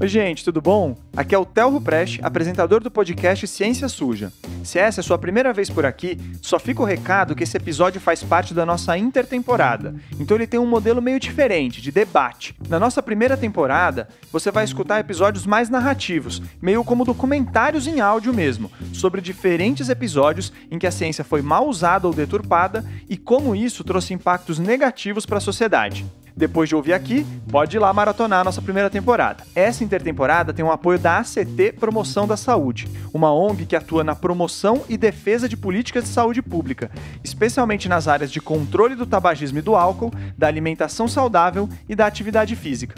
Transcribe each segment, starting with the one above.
Oi gente, tudo bom? Aqui é o Theo Ruprecht, apresentador do podcast Ciência Suja. Se essa é a sua primeira vez por aqui, só fica o recado que esse episódio faz parte da nossa intertemporada, então ele tem um modelo meio diferente, de debate. Na nossa primeira temporada, você vai escutar episódios mais narrativos, meio como documentários em áudio mesmo, sobre diferentes episódios em que a ciência foi mal usada ou deturpada e como isso trouxe impactos negativos para a sociedade. Depois de ouvir aqui, pode ir lá maratonar a nossa primeira temporada. Essa intertemporada tem o apoio da ACT Promoção da Saúde, uma ONG que atua na promoção e defesa de políticas de saúde pública, especialmente nas áreas de controle do tabagismo e do álcool, da alimentação saudável e da atividade física.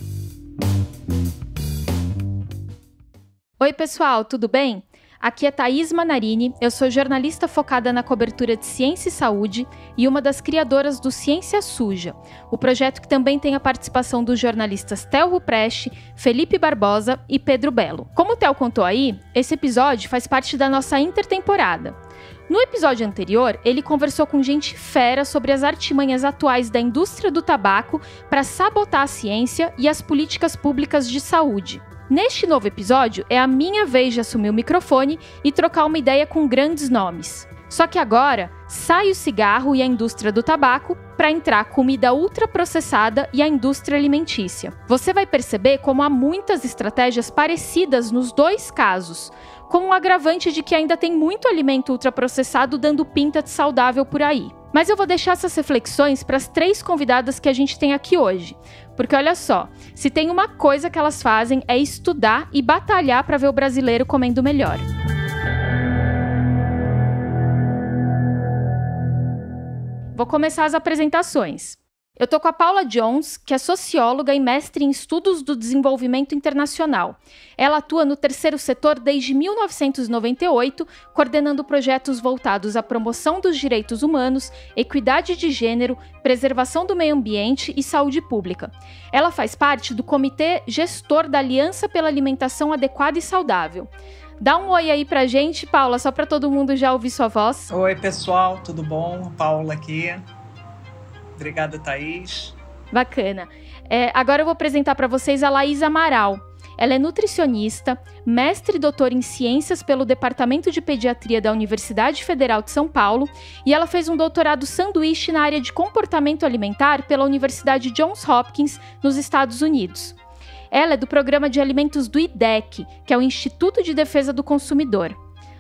Oi pessoal, tudo bem? Aqui é Thaís Manarini, eu sou jornalista focada na cobertura de ciência e saúde e uma das criadoras do Ciência Suja, o projeto que também tem a participação dos jornalistas Theo Ruprecht, Felipe Barbosa e Pedro Belo. Como o Theo contou aí, esse episódio faz parte da nossa intertemporada. No episódio anterior, ele conversou com gente fera sobre as artimanhas atuais da indústria do tabaco para sabotar a ciência e as políticas públicas de saúde. Neste novo episódio, é a minha vez de assumir o microfone e trocar uma ideia com grandes nomes. Só que agora, sai o cigarro e a indústria do tabaco para entrar a comida ultraprocessada e a indústria alimentícia. Você vai perceber como há muitas estratégias parecidas nos dois casos, com o agravante de que ainda tem muito alimento ultraprocessado dando pinta de saudável por aí. Mas eu vou deixar essas reflexões para as 3 convidadas que a gente tem aqui hoje. Porque olha só, se tem uma coisa que elas fazem é estudar e batalhar para ver o brasileiro comendo melhor. Vou começar as apresentações. Eu tô com a Paula Jones, que é socióloga e mestre em estudos do desenvolvimento internacional. Ela atua no terceiro setor desde 1998, coordenando projetos voltados à promoção dos direitos humanos, equidade de gênero, preservação do meio ambiente e saúde pública. Ela faz parte do comitê gestor da Aliança pela Alimentação Adequada e Saudável. Dá um oi aí pra gente, Paula, só para todo mundo já ouvir sua voz. Oi, pessoal, tudo bom? Paula aqui. Obrigada, Thaís. Bacana. Agora eu vou apresentar para vocês a Laís Amaral. Ela é nutricionista, mestre e doutora em ciências pelo Departamento de Pediatria da Universidade Federal de São Paulo e ela fez um doutorado sanduíche na área de comportamento alimentar pela Universidade Johns Hopkins, nos Estados Unidos. Ela é do Programa de Alimentos do IDEC, que é o Instituto de Defesa do Consumidor.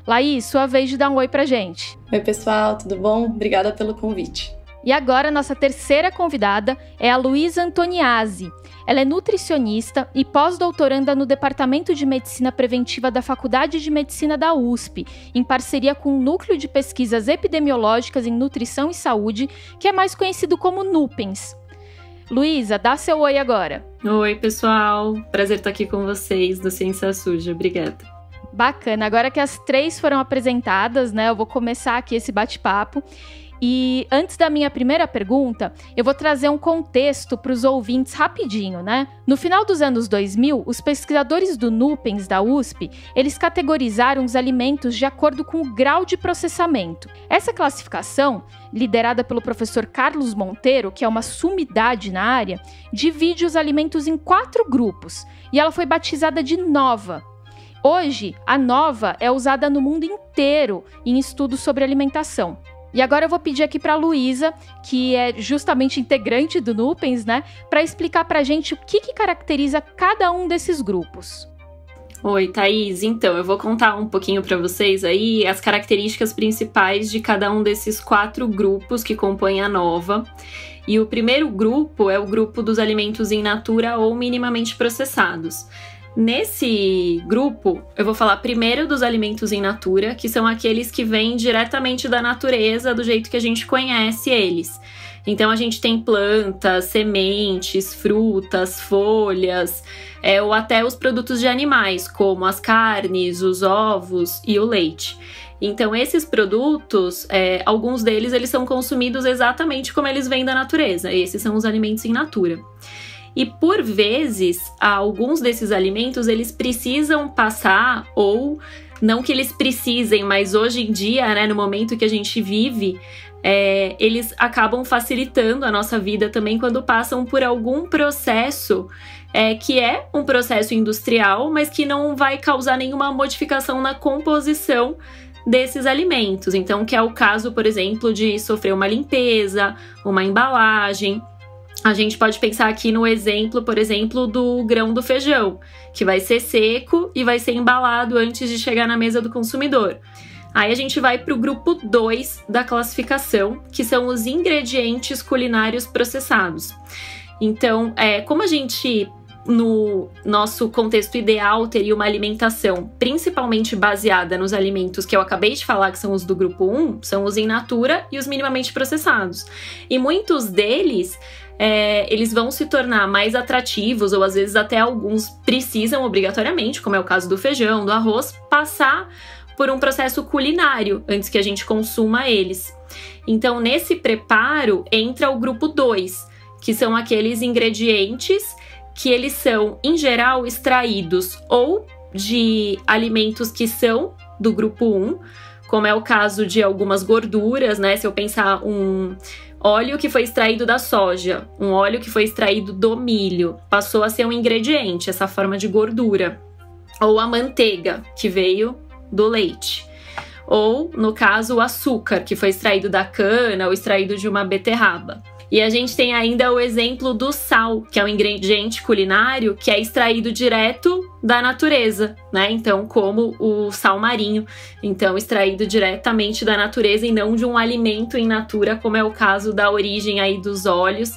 Laís, sua vez de dar um oi pra gente. Oi, pessoal, tudo bom? Obrigada pelo convite. E agora, nossa terceira convidada é a Luísa Antoniazzi. Ela é nutricionista e pós-doutoranda no Departamento de Medicina Preventiva da Faculdade de Medicina da USP, em parceria com o Núcleo de Pesquisas Epidemiológicas em Nutrição e Saúde, que é mais conhecido como NUPENS. Luísa, dá seu oi agora. Oi, pessoal. Prazer estar aqui com vocês do Ciência Suja. Obrigada. Bacana. Agora que as 3 foram apresentadas, né, eu vou começar aqui esse bate-papo. E antes da minha primeira pergunta, eu vou trazer um contexto para os ouvintes rapidinho, né? No final dos anos 2000, os pesquisadores do NUPENS da USP, eles categorizaram os alimentos de acordo com o grau de processamento. Essa classificação, liderada pelo professor Carlos Monteiro, que é uma sumidade na área, divide os alimentos em 4 grupos, e ela foi batizada de NOVA. Hoje, a NOVA é usada no mundo inteiro em estudos sobre alimentação. E agora eu vou pedir aqui para a Luísa, que é justamente integrante do NUPENS, né, para explicar para a gente o que caracteriza cada um desses grupos. Oi, Thaís. Então, eu vou contar um pouquinho para vocês aí as características principais de cada um desses 4 grupos que compõem a NOVA. E o primeiro grupo é o grupo dos alimentos in natura ou minimamente processados. Nesse grupo, eu vou falar primeiro dos alimentos in natura, que são aqueles que vêm diretamente da natureza, do jeito que a gente conhece eles. Então, a gente tem plantas, sementes, frutas, folhas, ou até os produtos de animais, como as carnes, os ovos e o leite. Então, esses produtos, alguns deles eles são consumidos exatamente como eles vêm da natureza. Esses são os alimentos in natura. E, por vezes, alguns desses alimentos, eles precisam passar, ou não que eles precisem, mas hoje em dia, né, no momento que a gente vive, eles acabam facilitando a nossa vida também quando passam por algum processo que é um processo industrial, mas que não vai causar nenhuma modificação na composição desses alimentos. Então, que é o caso, por exemplo, de sofrer uma limpeza, uma embalagem. A gente pode pensar aqui no exemplo, por exemplo, do grão do feijão, que vai ser seco e vai ser embalado antes de chegar na mesa do consumidor. Aí a gente vai para o grupo 2 da classificação, que são os ingredientes culinários processados. Então, como a gente, no nosso contexto ideal, teria uma alimentação principalmente baseada nos alimentos que eu acabei de falar, que são os do grupo 1, são os in natura e os minimamente processados. E muitos deles, eles vão se tornar mais atrativos, ou às vezes até alguns precisam obrigatoriamente, como é o caso do feijão, do arroz, passar por um processo culinário antes que a gente consuma eles. Então, nesse preparo, entra o grupo 2, que são aqueles ingredientes que eles são, em geral, extraídos ou de alimentos que são do grupo 1, como é o caso de algumas gorduras, né? Se eu pensar um óleo que foi extraído da soja, um óleo que foi extraído do milho, passou a ser um ingrediente, essa forma de gordura. Ou a manteiga, que veio do leite. Ou, no caso, o açúcar, que foi extraído da cana ou extraído de uma beterraba. E a gente tem ainda o exemplo do sal, que é um ingrediente culinário que é extraído direto da natureza, né? Então, como o sal marinho, então extraído diretamente da natureza e não de um alimento in natura, como é o caso da origem aí dos óleos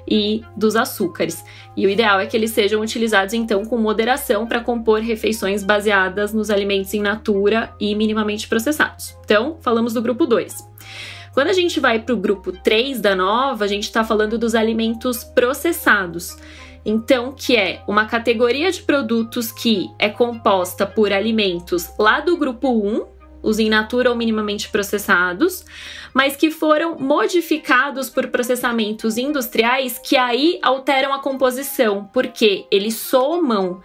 e dos açúcares. E o ideal é que eles sejam utilizados, então, com moderação para compor refeições baseadas nos alimentos in natura e minimamente processados. Então, falamos do grupo 2. Quando a gente vai para o grupo 3 da nova, a gente está falando dos alimentos processados. Então, que é uma categoria de produtos que é composta por alimentos lá do grupo 1, os in natura ou minimamente processados, mas que foram modificados por processamentos industriais que aí alteram a composição, porque eles somam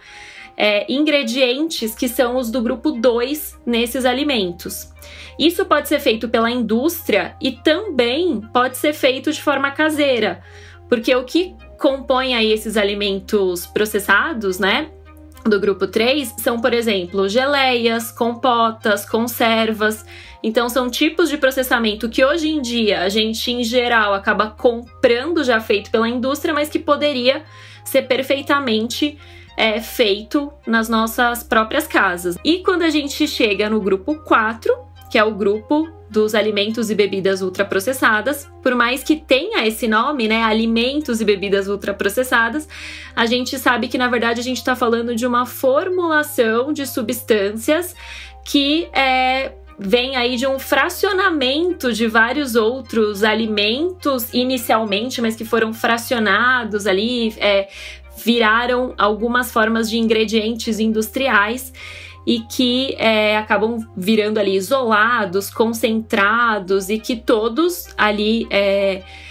ingredientes que são os do grupo 2 nesses alimentos. Isso pode ser feito pela indústria e também pode ser feito de forma caseira, porque o que compõe aí esses alimentos processados, né, do grupo 3, são, por exemplo, geleias, compotas, conservas. Então, são tipos de processamento que hoje em dia a gente, em geral, acaba comprando já feito pela indústria, mas que poderia ser perfeitamente feito nas nossas próprias casas. E quando a gente chega no grupo 4, que é o grupo dos alimentos e bebidas ultraprocessadas, por mais que tenha esse nome, né, alimentos e bebidas ultraprocessadas, a gente sabe que, na verdade, a gente está falando de uma formulação de substâncias que vem aí de um fracionamento de vários outros alimentos inicialmente, mas que foram fracionados ali, viraram algumas formas de ingredientes industriais e que acabam virando ali isolados, concentrados e que todos ali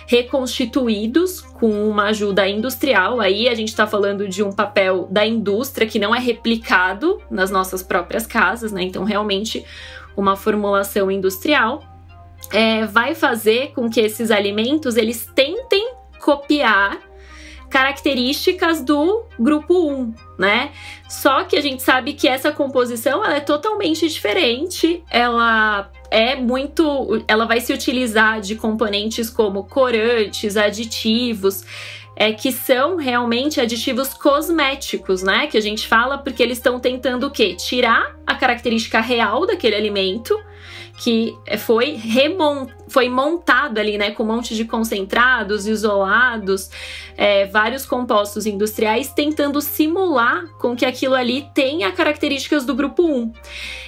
reconstituídos com uma ajuda industrial. Aí a gente está falando de um papel da indústria que não é replicado nas nossas próprias casas, né? Então, realmente, uma formulação industrial vai fazer com que esses alimentos eles tentem copiar características do grupo 1, né? Só que a gente sabe que essa composição ela é totalmente diferente, ela vai se utilizar de componentes como corantes, aditivos, que são realmente aditivos cosméticos, né? Que a gente fala porque eles estão tentando o quê? Tirar a característica real daquele alimento, que foi montado ali, né, com um monte de concentrados, isolados, vários compostos industriais, tentando simular com que aquilo ali tenha características do grupo 1.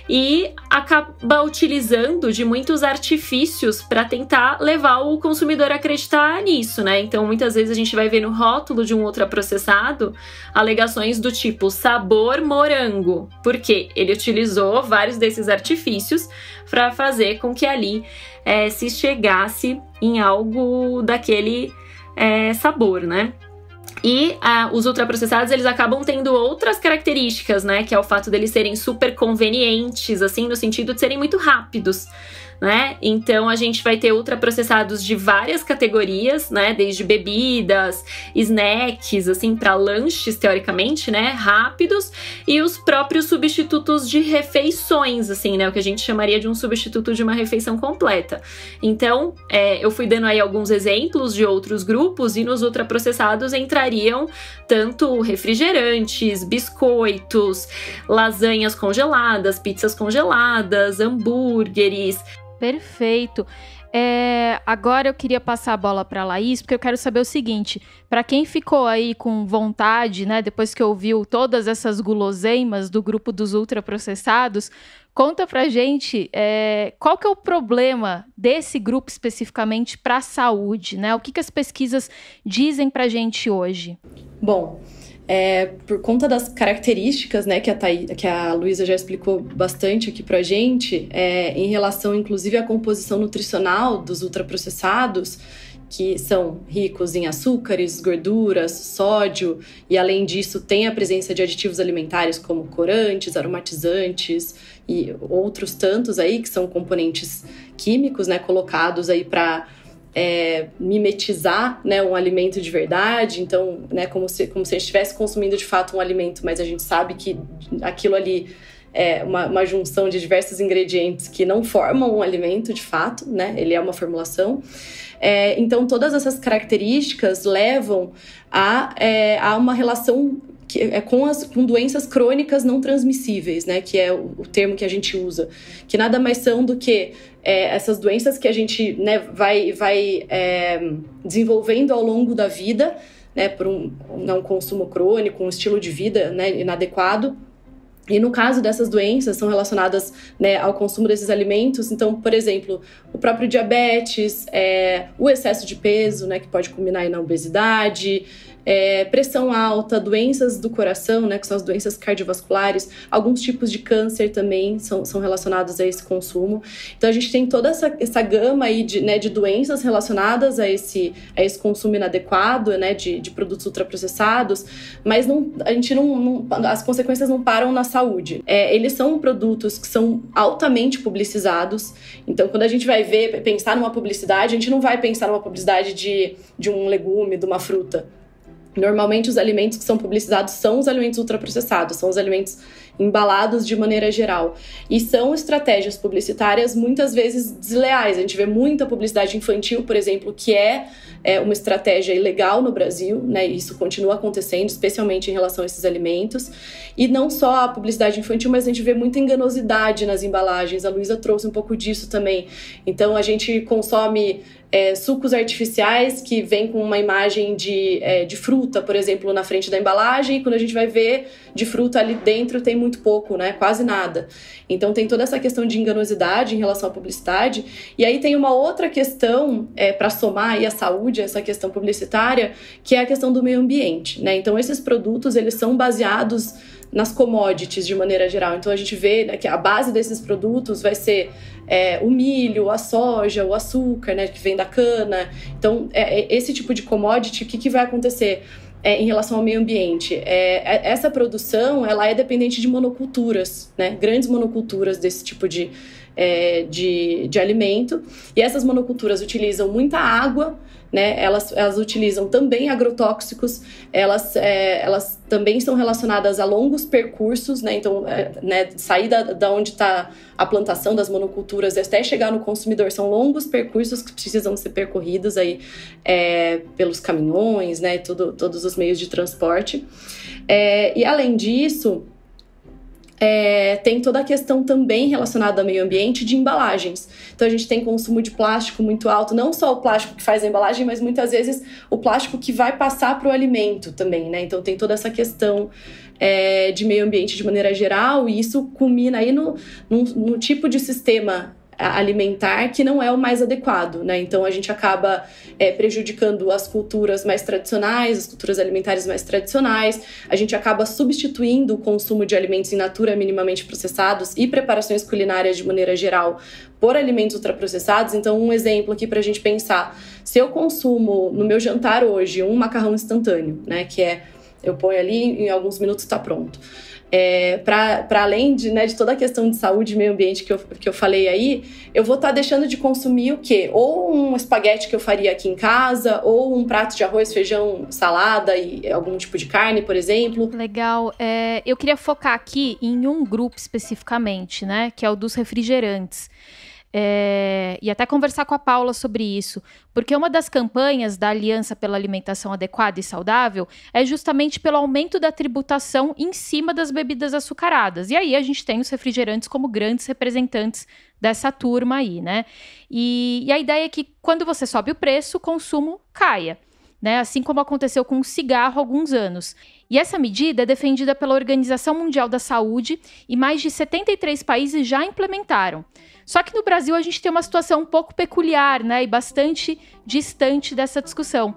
E acaba utilizando de muitos artifícios para tentar levar o consumidor a acreditar nisso, né? Então, muitas vezes a gente vai ver no rótulo de um ultraprocessado alegações do tipo sabor morango, porque ele utilizou vários desses artifícios para fazer com que ali se chegasse em algo daquele sabor, né? E os ultraprocessados, eles acabam tendo outras características, né? Que é o fato deles serem super convenientes, assim, no sentido de serem muito rápidos, né? Então a gente vai ter ultraprocessados de várias categorias, né? Desde bebidas, snacks, assim, para lanches, teoricamente, né? Rápidos, e os próprios substitutos de refeições, assim, né? O que a gente chamaria de um substituto de uma refeição completa. Então, eu fui dando aí alguns exemplos de outros grupos, e nos ultraprocessados entrariam tanto refrigerantes, biscoitos, lasanhas congeladas, pizzas congeladas, hambúrgueres. Perfeito. Agora eu queria passar a bola para a Laís, porque eu quero saber o seguinte: para quem ficou aí com vontade, né, depois que ouviu todas essas guloseimas do grupo dos ultraprocessados, conta pra gente qual que é o problema desse grupo especificamente para a saúde, né? O que as pesquisas dizem pra gente hoje? Bom, por conta das características, né, que a Luísa já explicou bastante aqui pra gente, em relação, inclusive, à composição nutricional dos ultraprocessados, que são ricos em açúcares, gorduras, sódio, e além disso tem a presença de aditivos alimentares como corantes, aromatizantes e outros tantos aí, que são componentes químicos, né, colocados aí para mimetizar, né, um alimento de verdade. Então, né, como se a gente estivesse consumindo de fato um alimento, mas a gente sabe que aquilo ali é uma junção de diversos ingredientes que não formam um alimento de fato, né, ele é uma formulação. Então, todas essas características levam a uma relação com doenças crônicas não transmissíveis, né, que é o termo que a gente usa, que nada mais são do que essas doenças que a gente, né, vai desenvolvendo ao longo da vida, né, por um consumo crônico, um estilo de vida, né, inadequado. E no caso dessas doenças, são relacionadas, né, ao consumo desses alimentos. Então, por exemplo, o próprio diabetes, o excesso de peso, né, que pode culminar aí na obesidade, pressão alta, doenças do coração, né, que são as doenças cardiovasculares, alguns tipos de câncer também são relacionados a esse consumo. Então, a gente tem toda essa gama aí de doenças relacionadas a esse consumo inadequado, né, de produtos ultraprocessados, mas as consequências não param na saúde. Eles são produtos que são altamente publicizados. Então, quando a gente vai pensar numa publicidade, a gente não vai pensar numa publicidade de um legume, de uma fruta. Normalmente, os alimentos que são publicizados são os alimentos ultraprocessados, são os alimentos embalados de maneira geral. E são estratégias publicitárias muitas vezes desleais. A gente vê muita publicidade infantil, por exemplo, que é uma estratégia ilegal no Brasil, né? E isso continua acontecendo, especialmente em relação a esses alimentos. E não só a publicidade infantil, mas a gente vê muita enganosidade nas embalagens. A Luísa trouxe um pouco disso também. Então, a gente consome sucos artificiais que vêm com uma imagem de fruta, por exemplo, na frente da embalagem, e quando a gente vai ver de fruta ali dentro tem muito pouco, né? Quase nada. Então tem toda essa questão de enganosidade em relação à publicidade. E aí tem uma outra questão para somar aí a saúde, essa questão publicitária, que é a questão do meio ambiente, né? Então esses produtos, eles são baseados nas commodities de maneira geral. Então a gente vê, né, que a base desses produtos vai ser o milho, a soja, o açúcar, né, que vem da cana. Então esse tipo de commodity, o que vai acontecer em relação ao meio ambiente? Essa produção, ela é dependente de monoculturas, né, grandes monoculturas desse tipo de alimento. E essas monoculturas utilizam muita água, né? Elas utilizam também agrotóxicos, elas também são relacionadas a longos percursos, né? Então, sair da onde está a plantação das monoculturas até chegar no consumidor são longos percursos que precisam ser percorridos aí, pelos caminhões, né? Todos os meios de transporte. E além disso, tem toda a questão também relacionada ao meio ambiente de embalagens. Então a gente tem consumo de plástico muito alto, não só o plástico que faz a embalagem, mas muitas vezes o plástico que vai passar para o alimento também, né? Então tem toda essa questão de meio ambiente de maneira geral, e isso culmina aí no tipo de sistema alimentar que não é o mais adequado, né? Então a gente acaba prejudicando as culturas mais tradicionais, as culturas alimentares mais tradicionais, a gente acaba substituindo o consumo de alimentos in natura minimamente processados e preparações culinárias de maneira geral por alimentos ultraprocessados. Então, um exemplo aqui para a gente pensar: se eu consumo no meu jantar hoje um macarrão instantâneo, né, que é Eu ponho ali, em alguns minutos está pronto. Para além de toda a questão de saúde e meio ambiente que eu falei aí, eu vou estar deixando de consumir o quê? Ou um espaguete que eu faria aqui em casa, ou um prato de arroz, feijão, salada e algum tipo de carne, por exemplo. Legal. Eu queria focar aqui em um grupo especificamente, né? Que é o dos refrigerantes. E até conversar com a Paula sobre isso, porque uma das campanhas da Aliança pela Alimentação Adequada e Saudável é justamente pelo aumento da tributação em cima das bebidas açucaradas. E aí a gente tem os refrigerantes como grandes representantes dessa turma aí, né? E a ideia é que quando você sobe o preço, o consumo caia, né? Assim como aconteceu com o cigarro há alguns anos. E essa medida é defendida pela Organização Mundial da Saúde e mais de 73 países já implementaram. Só que no Brasil a gente tem uma situação um pouco peculiar, né, e bastante distante dessa discussão.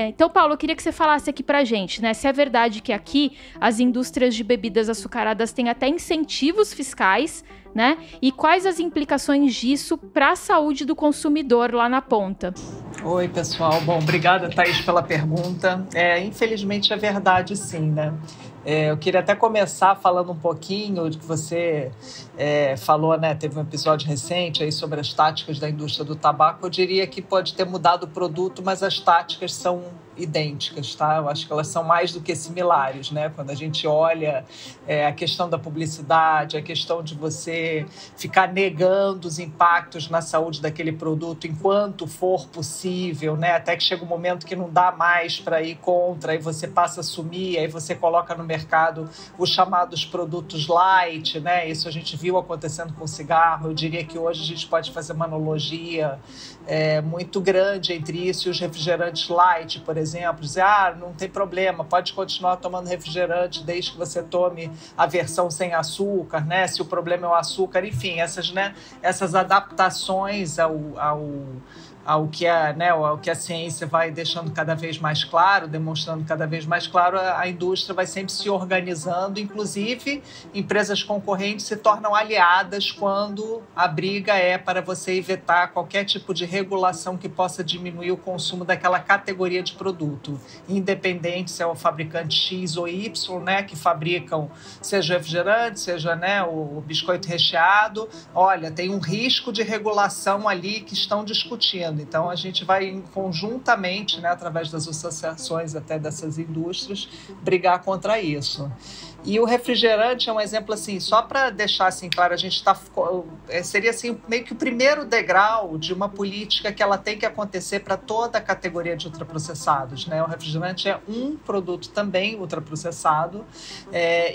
Então, Paulo, eu queria que você falasse aqui pra gente, né, se é verdade que aqui as indústrias de bebidas açucaradas têm até incentivos fiscais, né, e quais as implicações disso para a saúde do consumidor lá na ponta. Oi, pessoal. Bom, obrigada, Thaís, pela pergunta. Infelizmente é verdade, sim, né? Eu queria até começar falando um pouquinho de que você falou, né? Teve um episódio recente aí sobre as táticas da indústria do tabaco. Eu diria que pode ter mudado o produto, mas as táticas são idênticas, tá? Eu acho que elas são mais do que similares, né? Quando a gente olha a questão da publicidade, a questão de você ficar negando os impactos na saúde daquele produto enquanto for possível, né? Até que chega um momento que não dá mais para ir contra, aí você passa a assumir, aí você coloca no mercado os chamados produtos light, né? Isso a gente viu acontecendo com o cigarro. Eu diria que hoje a gente pode fazer uma analogia muito grande entre isso e os refrigerantes light, por exemplo. Dizer, não tem problema, pode continuar tomando refrigerante desde que você tome a versão sem açúcar, né? Se o problema é o açúcar, enfim, essas adaptações ao que a ciência vai deixando cada vez mais claro, demonstrando cada vez mais claro, a indústria vai sempre se organizando, inclusive empresas concorrentes se tornam aliadas quando a briga é para você evitar qualquer tipo de regulação que possa diminuir o consumo daquela categoria de produto, independente se é o fabricante X ou Y, né, que fabricam, seja o refrigerante, seja, né, o biscoito recheado. Olha, tem um risco de regulação ali que estão discutindo. Então, a gente vai conjuntamente, né, através das associações até dessas indústrias, brigar contra isso. E o refrigerante é um exemplo assim, só para deixar assim claro, a gente seria assim meio que o primeiro degrau de uma política que ela tem que acontecer para toda a categoria de ultraprocessados, né? O refrigerante é um produto também ultraprocessado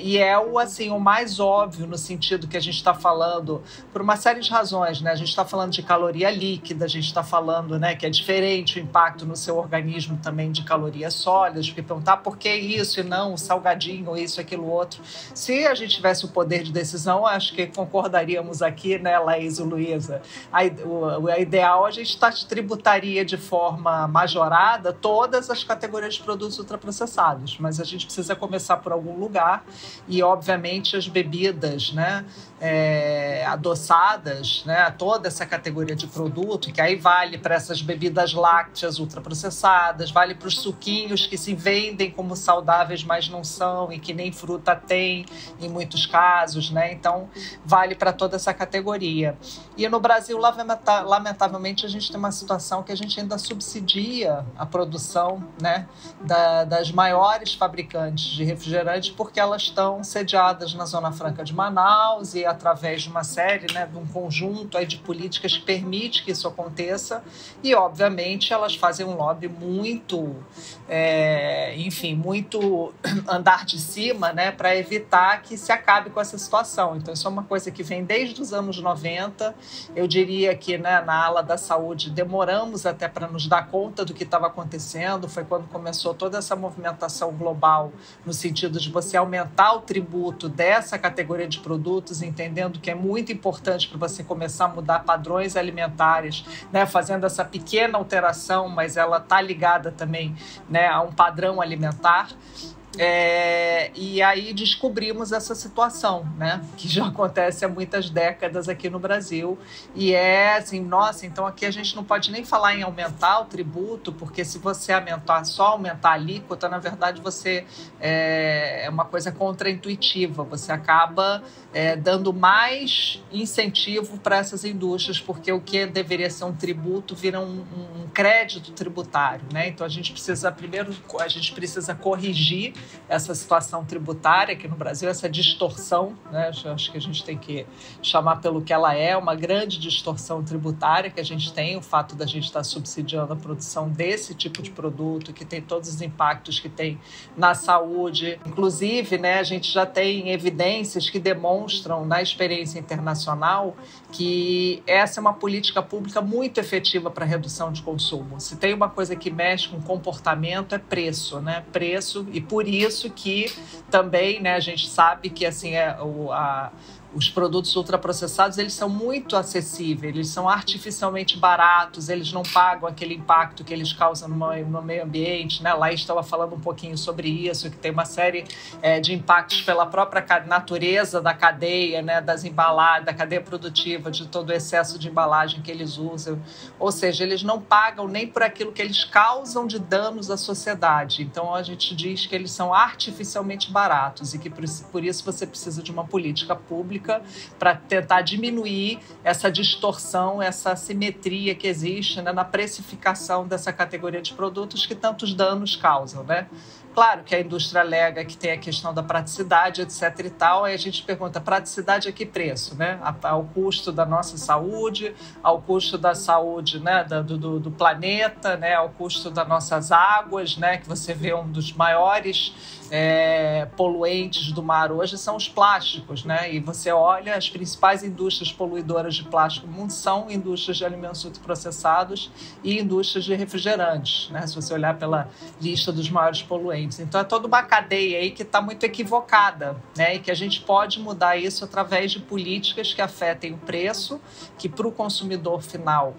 e é o mais óbvio no sentido que a gente está falando por uma série de razões, né? A gente está falando de caloria líquida, a gente está falando, né, que é diferente o impacto no seu organismo também de calorias sólidas, porque perguntar por que isso e não o salgadinho, isso, aquilo, outro. Se a gente tivesse o poder de decisão, acho que concordaríamos aqui, né, Laís e Luísa, a ideal a gente tributaria de forma majorada todas as categorias de produtos ultraprocessados, mas a gente precisa começar por algum lugar e, obviamente, as bebidas, né, adoçadas, né, toda essa categoria de produto, que aí vale para essas bebidas lácteas ultraprocessadas, vale para os suquinhos que se vendem como saudáveis, mas não são, e que nem fruta tem em muitos casos, né? Então, vale para toda essa categoria. E no Brasil, lamentavelmente, a gente tem uma situação que a gente ainda subsidia a produção, né, das maiores fabricantes de refrigerantes, porque elas estão sediadas na Zona Franca de Manaus e através de uma série, né, de um conjunto aí de políticas que permite que isso aconteça e, obviamente, elas fazem um lobby muito, muito andar de cima, né, para evitar que se acabe com essa situação. Então, isso é uma coisa que vem desde os anos 90. Eu diria que, né, na ala da saúde demoramos até para nos dar conta do que estava acontecendo. Foi quando começou toda essa movimentação global no sentido de você aumentar o tributo dessa categoria de produtos, entendendo que é muito importante para você começar a mudar padrões alimentares, né, fazendo essa pequena alteração, mas ela está ligada também, né, a um padrão alimentar. E aí descobrimos essa situação, né? Que já acontece há muitas décadas aqui no Brasil. E é assim, nossa, então aqui a gente não pode nem falar em aumentar o tributo, porque se você só aumentar a alíquota, na verdade você é uma coisa contraintuitiva. Você acaba dando mais incentivo para essas indústrias, porque o que deveria ser um tributo vira um crédito tributário, né? Então a gente precisa corrigir essa situação tributária aqui no Brasil, essa distorção, né? Acho que a gente tem que chamar pelo que ela é, uma grande distorção tributária que a gente tem, o fato da gente estar subsidiando a produção desse tipo de produto, que tem todos os impactos que tem na saúde. Inclusive, né, a gente já tem evidências que demonstram, na experiência internacional, que essa é uma política pública muito efetiva para a redução de consumo. Se tem uma coisa que mexe com comportamento, é preço, né? Preço, e por isso que também, né, a gente sabe que assim, os produtos ultraprocessados, eles são muito acessíveis, eles são artificialmente baratos, eles não pagam aquele impacto que eles causam no meio ambiente, né? Laís estava falando um pouquinho sobre isso, que tem uma série de impactos pela própria natureza da cadeia, né? Das embalagens, da cadeia produtiva, de todo o excesso de embalagem que eles usam. Ou seja, eles não pagam nem por aquilo que eles causam de danos à sociedade. Então, a gente diz que eles são artificialmente baratos e que por isso você precisa de uma política pública para tentar diminuir essa distorção, essa assimetria que existe, né, na precificação dessa categoria de produtos que tantos danos causam, né? Claro que a indústria alega que tem a questão da praticidade, etc. e tal, aí a gente pergunta, praticidade a que preço, né? Ao custo da nossa saúde, ao custo da saúde, né, do planeta, né, ao custo das nossas águas, né, que você vê um dos maiores poluentes do mar hoje são os plásticos, né? E você olha, as principais indústrias poluidoras de plástico no mundo são indústrias de alimentos ultraprocessados e indústrias de refrigerantes, né? Se você olhar pela lista dos maiores poluentes. Então é toda uma cadeia aí que está muito equivocada, né? E que a gente pode mudar isso através de políticas que afetem o preço, que para o consumidor final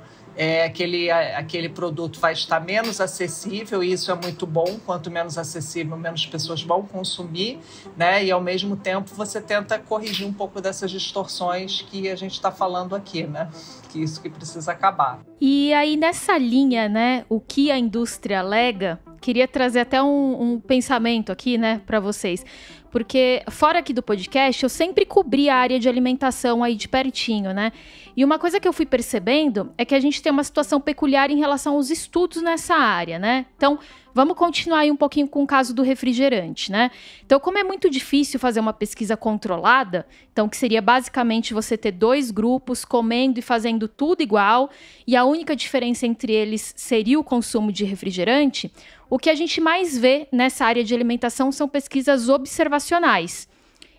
aquele produto vai estar menos acessível, e isso é muito bom. Quanto menos acessível, menos pessoas vão consumir, né? E ao mesmo tempo você tenta corrigir um pouco dessas distorções que a gente está falando aqui, né? Que isso que precisa acabar. E aí nessa linha, né, o que a indústria alega, queria trazer até um pensamento aqui, né, para vocês. Porque fora aqui do podcast, eu sempre cobri a área de alimentação aí de pertinho, né? E uma coisa que eu fui percebendo é que a gente tem uma situação peculiar em relação aos estudos nessa área, né? Então, vamos continuar aí um pouquinho com o caso do refrigerante, né? Então, como é muito difícil fazer uma pesquisa controlada, então que seria basicamente você ter 2 grupos comendo e fazendo tudo igual, e a única diferença entre eles seria o consumo de refrigerante, o que a gente mais vê nessa área de alimentação são pesquisas observacionais.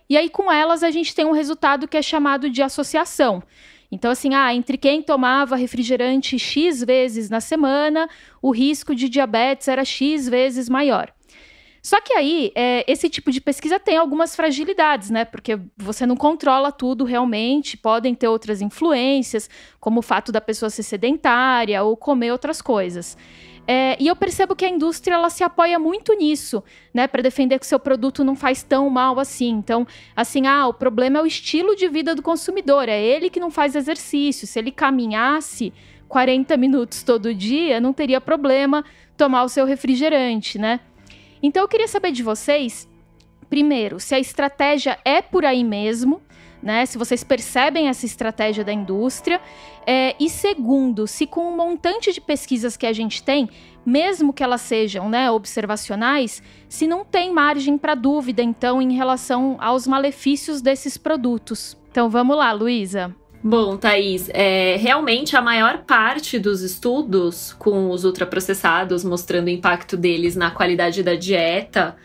E aí, com elas, a gente tem um resultado que é chamado de associação. Então, assim, entre quem tomava refrigerante X vezes na semana, o risco de diabetes era X vezes maior. Só que aí, esse tipo de pesquisa tem algumas fragilidades, né? Porque você não controla tudo realmente, podem ter outras influências, como o fato da pessoa ser sedentária ou comer outras coisas. E eu percebo que a indústria ela se apoia muito nisso, né, para defender que o seu produto não faz tão mal assim. Então, assim, o problema é o estilo de vida do consumidor, é ele que não faz exercício. Se ele caminhasse 40 minutos todo dia, não teria problema tomar o seu refrigerante, né? Então, eu queria saber de vocês, primeiro, se a estratégia é por aí mesmo, né? Se vocês percebem essa estratégia da indústria. E segundo, se com um montante de pesquisas que a gente tem, mesmo que elas sejam, né, observacionais, se não tem margem para dúvida, então, em relação aos malefícios desses produtos. Então, vamos lá, Luísa. Bom, Thaís, realmente a maior parte dos estudos com os ultraprocessados, mostrando o impacto deles na qualidade da dieta,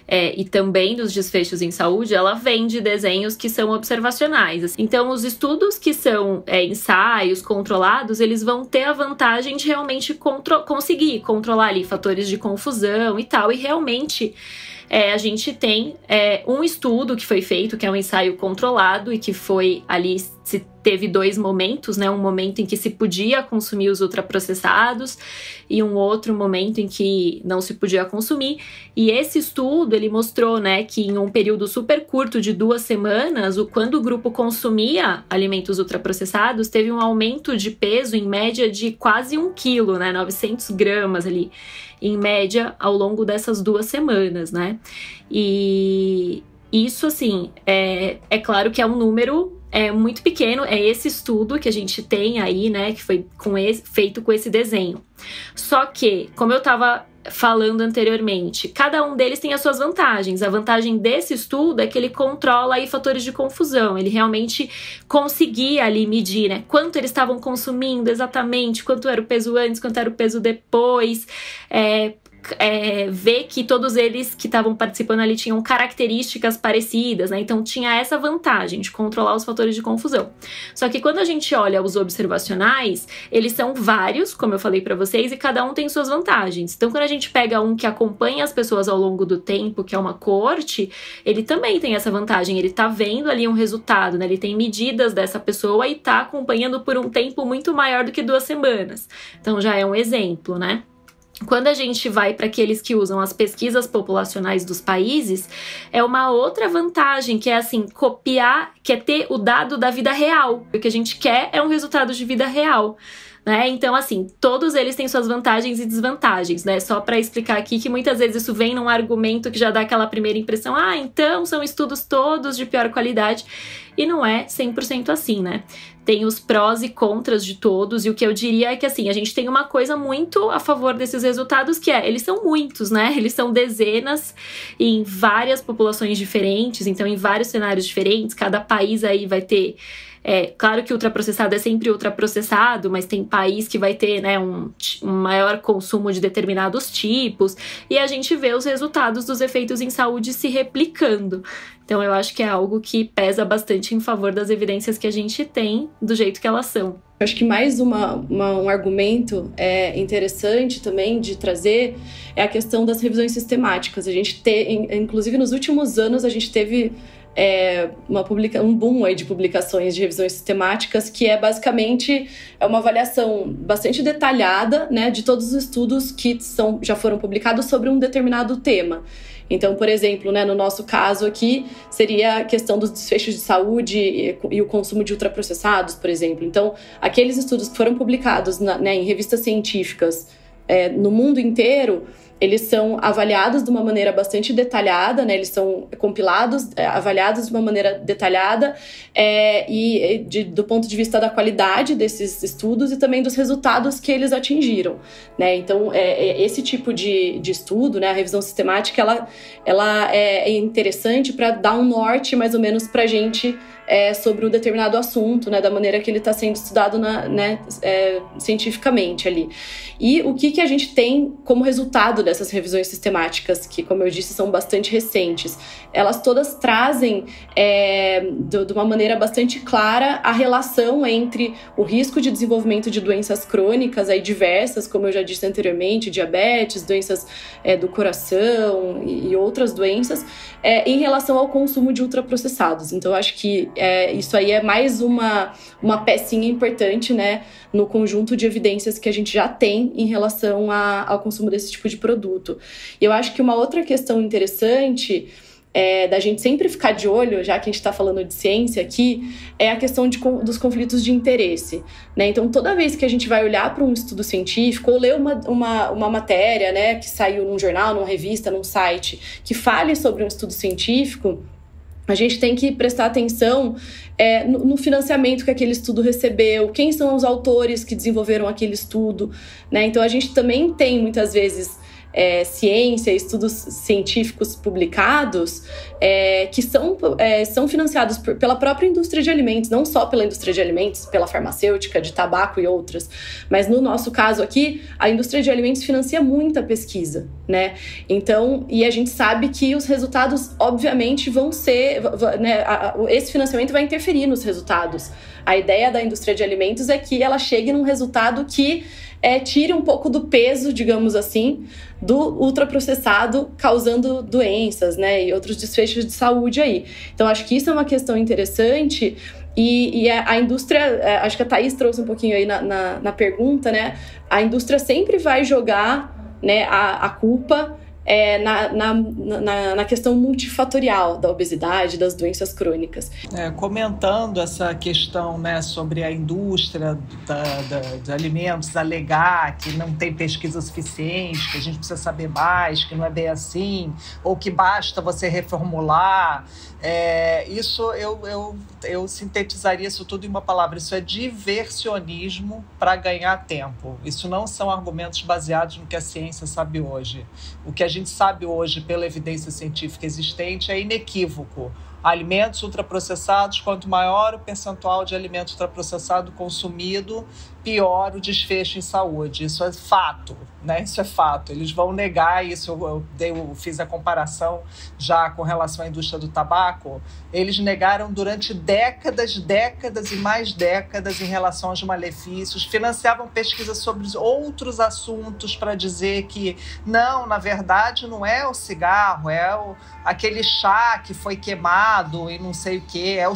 e também dos desfechos em saúde, ela vem de desenhos que são observacionais. Então, os estudos que são ensaios controlados, eles vão ter a vantagem de realmente conseguir controlar ali fatores de confusão e tal. E realmente a gente tem um estudo que foi feito, que é um ensaio controlado e que foi ali, se teve 2 momentos, né? Um momento em que se podia consumir os ultraprocessados e um outro momento em que não se podia consumir. E esse estudo, ele mostrou, né, que em um período super curto de 2 semanas, quando o grupo consumia alimentos ultraprocessados, teve um aumento de peso em média de quase 1 quilo, né? 900 gramas ali, em média, ao longo dessas 2 semanas, né? E isso, assim, é claro que é um número muito pequeno, é esse estudo que a gente tem aí, né, que foi feito com esse desenho. Só que, como eu estava falando anteriormente, cada um deles tem as suas vantagens. A vantagem desse estudo é que ele controla aí fatores de confusão. Ele realmente conseguia ali medir, né, quanto eles estavam consumindo exatamente, quanto era o peso antes, quanto era o peso depois, ver que todos eles que estavam participando ali tinham características parecidas, né? Então tinha essa vantagem de controlar os fatores de confusão. Só que quando a gente olha os observacionais, eles são vários, como eu falei para vocês, e cada um tem suas vantagens. Então quando a gente pega um que acompanha as pessoas ao longo do tempo, que é uma coorte, ele também tem essa vantagem, ele tá vendo ali um resultado, né? Ele tem medidas dessa pessoa e tá acompanhando por um tempo muito maior do que 2 semanas. Então já é um exemplo, né? Quando a gente vai para aqueles que usam as pesquisas populacionais dos países, é uma outra vantagem, que é assim, copiar, que é ter o dado da vida real. O que a gente quer é um resultado de vida real, né? Então, assim, todos eles têm suas vantagens e desvantagens, né? Só para explicar aqui que muitas vezes isso vem num argumento que já dá aquela primeira impressão, então são estudos todos de pior qualidade, e não é 100% assim, né? Tem os prós e contras de todos, e o que eu diria é que, assim, a gente tem uma coisa muito a favor desses resultados, que eles são muitos, né? Eles são dezenas em várias populações diferentes, então em vários cenários diferentes, cada país aí vai ter... claro que ultraprocessado é sempre ultraprocessado, mas tem país que vai ter, né, um maior consumo de determinados tipos, e a gente vê os resultados dos efeitos em saúde se replicando. Então eu acho que é algo que pesa bastante em favor das evidências que a gente tem do jeito que elas são. Eu acho que mais um argumento interessante também de trazer é a questão das revisões sistemáticas. A gente inclusive nos últimos anos a gente teve um boom aí de publicações de revisões sistemáticas, que é basicamente uma avaliação bastante detalhada, né, de todos os estudos que já foram publicados sobre um determinado tema. Então, por exemplo, né, no nosso caso aqui, seria a questão dos desfechos de saúde e o consumo de ultraprocessados, por exemplo. Então, aqueles estudos que foram publicados em revistas científicas no mundo inteiro, eles são avaliados de uma maneira bastante detalhada, né? Eles são compilados, avaliados de uma maneira detalhada do ponto de vista da qualidade desses estudos e também dos resultados que eles atingiram, né? Então, esse tipo de estudo, né? A revisão sistemática, ela é interessante para dar um norte, mais ou menos, para a gente sobre um determinado assunto, né, da maneira que ele está sendo estudado cientificamente ali. E o que a gente tem como resultado dessas revisões sistemáticas, que, como eu disse, são bastante recentes? Elas todas trazem, de uma maneira bastante clara, a relação entre o risco de desenvolvimento de doenças crônicas aí diversas, como eu já disse anteriormente, diabetes, doenças do coração e outras doenças, em relação ao consumo de ultraprocessados. Então, eu acho que isso aí é mais uma pecinha importante, né, no conjunto de evidências que a gente já tem em relação ao consumo desse tipo de produto. E eu acho que uma outra questão interessante da gente sempre ficar de olho, já que a gente está falando de ciência aqui, é a questão dos conflitos de interesse, né? Então, toda vez que a gente vai olhar para um estudo científico ou ler uma matéria, né, que saiu num jornal, numa revista, num site, que fale sobre um estudo científico, a gente tem que prestar atenção no financiamento que aquele estudo recebeu, quem são os autores que desenvolveram aquele estudo, né? Então, a gente também tem, muitas vezes, ciência, estudos científicos publicados que são financiados pela própria indústria de alimentos, não só pela indústria de alimentos, pela farmacêutica, de tabaco e outras, mas no nosso caso aqui, a indústria de alimentos financia muita pesquisa, né? Então, e a gente sabe que os resultados, obviamente, vão ser, né, esse financiamento vai interferir nos resultados. A ideia da indústria de alimentos é que ela chegue num resultado que tire um pouco do peso, digamos assim, do ultraprocessado causando doenças, né, e outros desfechos de saúde aí. Então, acho que isso é uma questão interessante. E a indústria, acho que a Thaís trouxe um pouquinho aí na pergunta, né? A indústria sempre vai jogar, né, a culpa na questão multifatorial da obesidade, das doenças crônicas. Comentando essa questão, né, sobre a indústria de alimentos, alegar que não tem pesquisa suficiente, que a gente precisa saber mais, que não é bem assim, ou que basta você reformular. Isso eu sintetizaria isso tudo em uma palavra. Isso é diversionismo para ganhar tempo. Isso não são argumentos baseados no que a ciência sabe hoje. O que a gente sabe hoje pela evidência científica existente é inequívoco. Alimentos ultraprocessados, quanto maior o percentual de alimento ultraprocessado consumido, pior o desfecho em saúde. Isso é fato, né? Isso é fato. Eles vão negar isso. Eu fiz a comparação já com relação à indústria do tabaco. Eles negaram durante décadas e mais décadas em relação aos malefícios. Financiavam pesquisas sobre outros assuntos para dizer que não, na verdade, não é o cigarro, é aquele chá que foi queimado e não sei o quê. É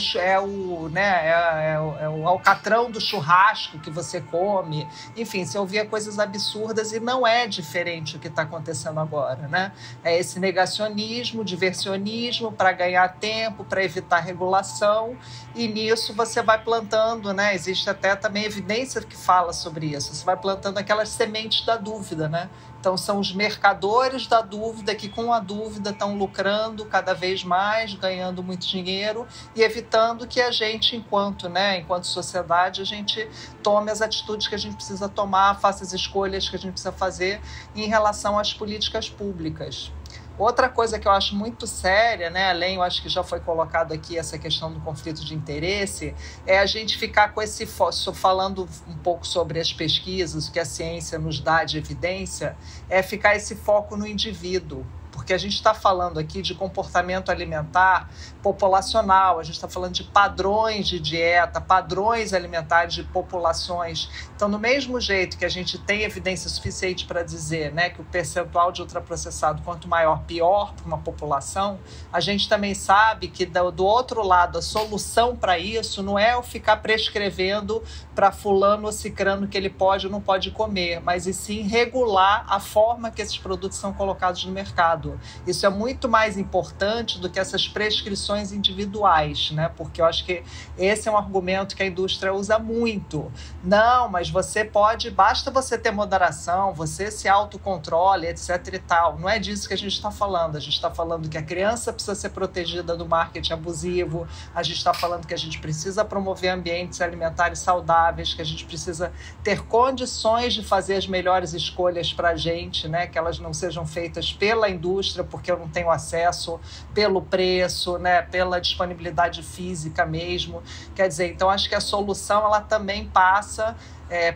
o alcatrão do churrasco que você come. Enfim, você ouvia coisas absurdas e não é diferente o que está acontecendo agora, né? É esse negacionismo, diversionismo para ganhar tempo, para evitar regulação, e nisso você vai plantando, né? Existe até também evidência que fala sobre isso. Você vai plantando aquelas sementes da dúvida, né? Então, são os mercadores da dúvida que, com a dúvida, estão lucrando cada vez mais, ganhando muito dinheiro e evitando que a gente, enquanto sociedade, a gente tome as atitudes que a gente precisa tomar, faça as escolhas que a gente precisa fazer em relação às políticas públicas. Outra coisa que eu acho muito séria, né, além, eu acho que já foi colocado aqui essa questão do conflito de interesse, é a gente ficar com esse falando um pouco sobre as pesquisas, o que a ciência nos dá de evidência, é ficar esse foco no indivíduo. Porque a gente está falando aqui de comportamento alimentar populacional, a gente está falando de padrões de dieta, padrões alimentares de populações. Então, do mesmo jeito que a gente tem evidência suficiente para dizer, né, que o percentual de ultraprocessado, quanto maior, pior para uma população, a gente também sabe que, do outro lado, a solução para isso não é eu ficar prescrevendo para fulano ou cicrano que ele pode ou não pode comer, mas e sim regular a forma que esses produtos são colocados no mercado. Isso é muito mais importante do que essas prescrições individuais, né? Porque eu acho que esse é um argumento que a indústria usa muito. Não, mas você pode, basta você ter moderação, você se autocontrole, etc e tal. Não é disso que a gente está falando. A gente está falando que a criança precisa ser protegida do marketing abusivo, a gente está falando que a gente precisa promover ambientes alimentares saudáveis, que a gente precisa ter condições de fazer as melhores escolhas para a gente, né? Que elas não sejam feitas pela indústria, porque eu não tenho acesso, pelo preço, né, pela disponibilidade física mesmo. Quer dizer, então acho que a solução ela também passa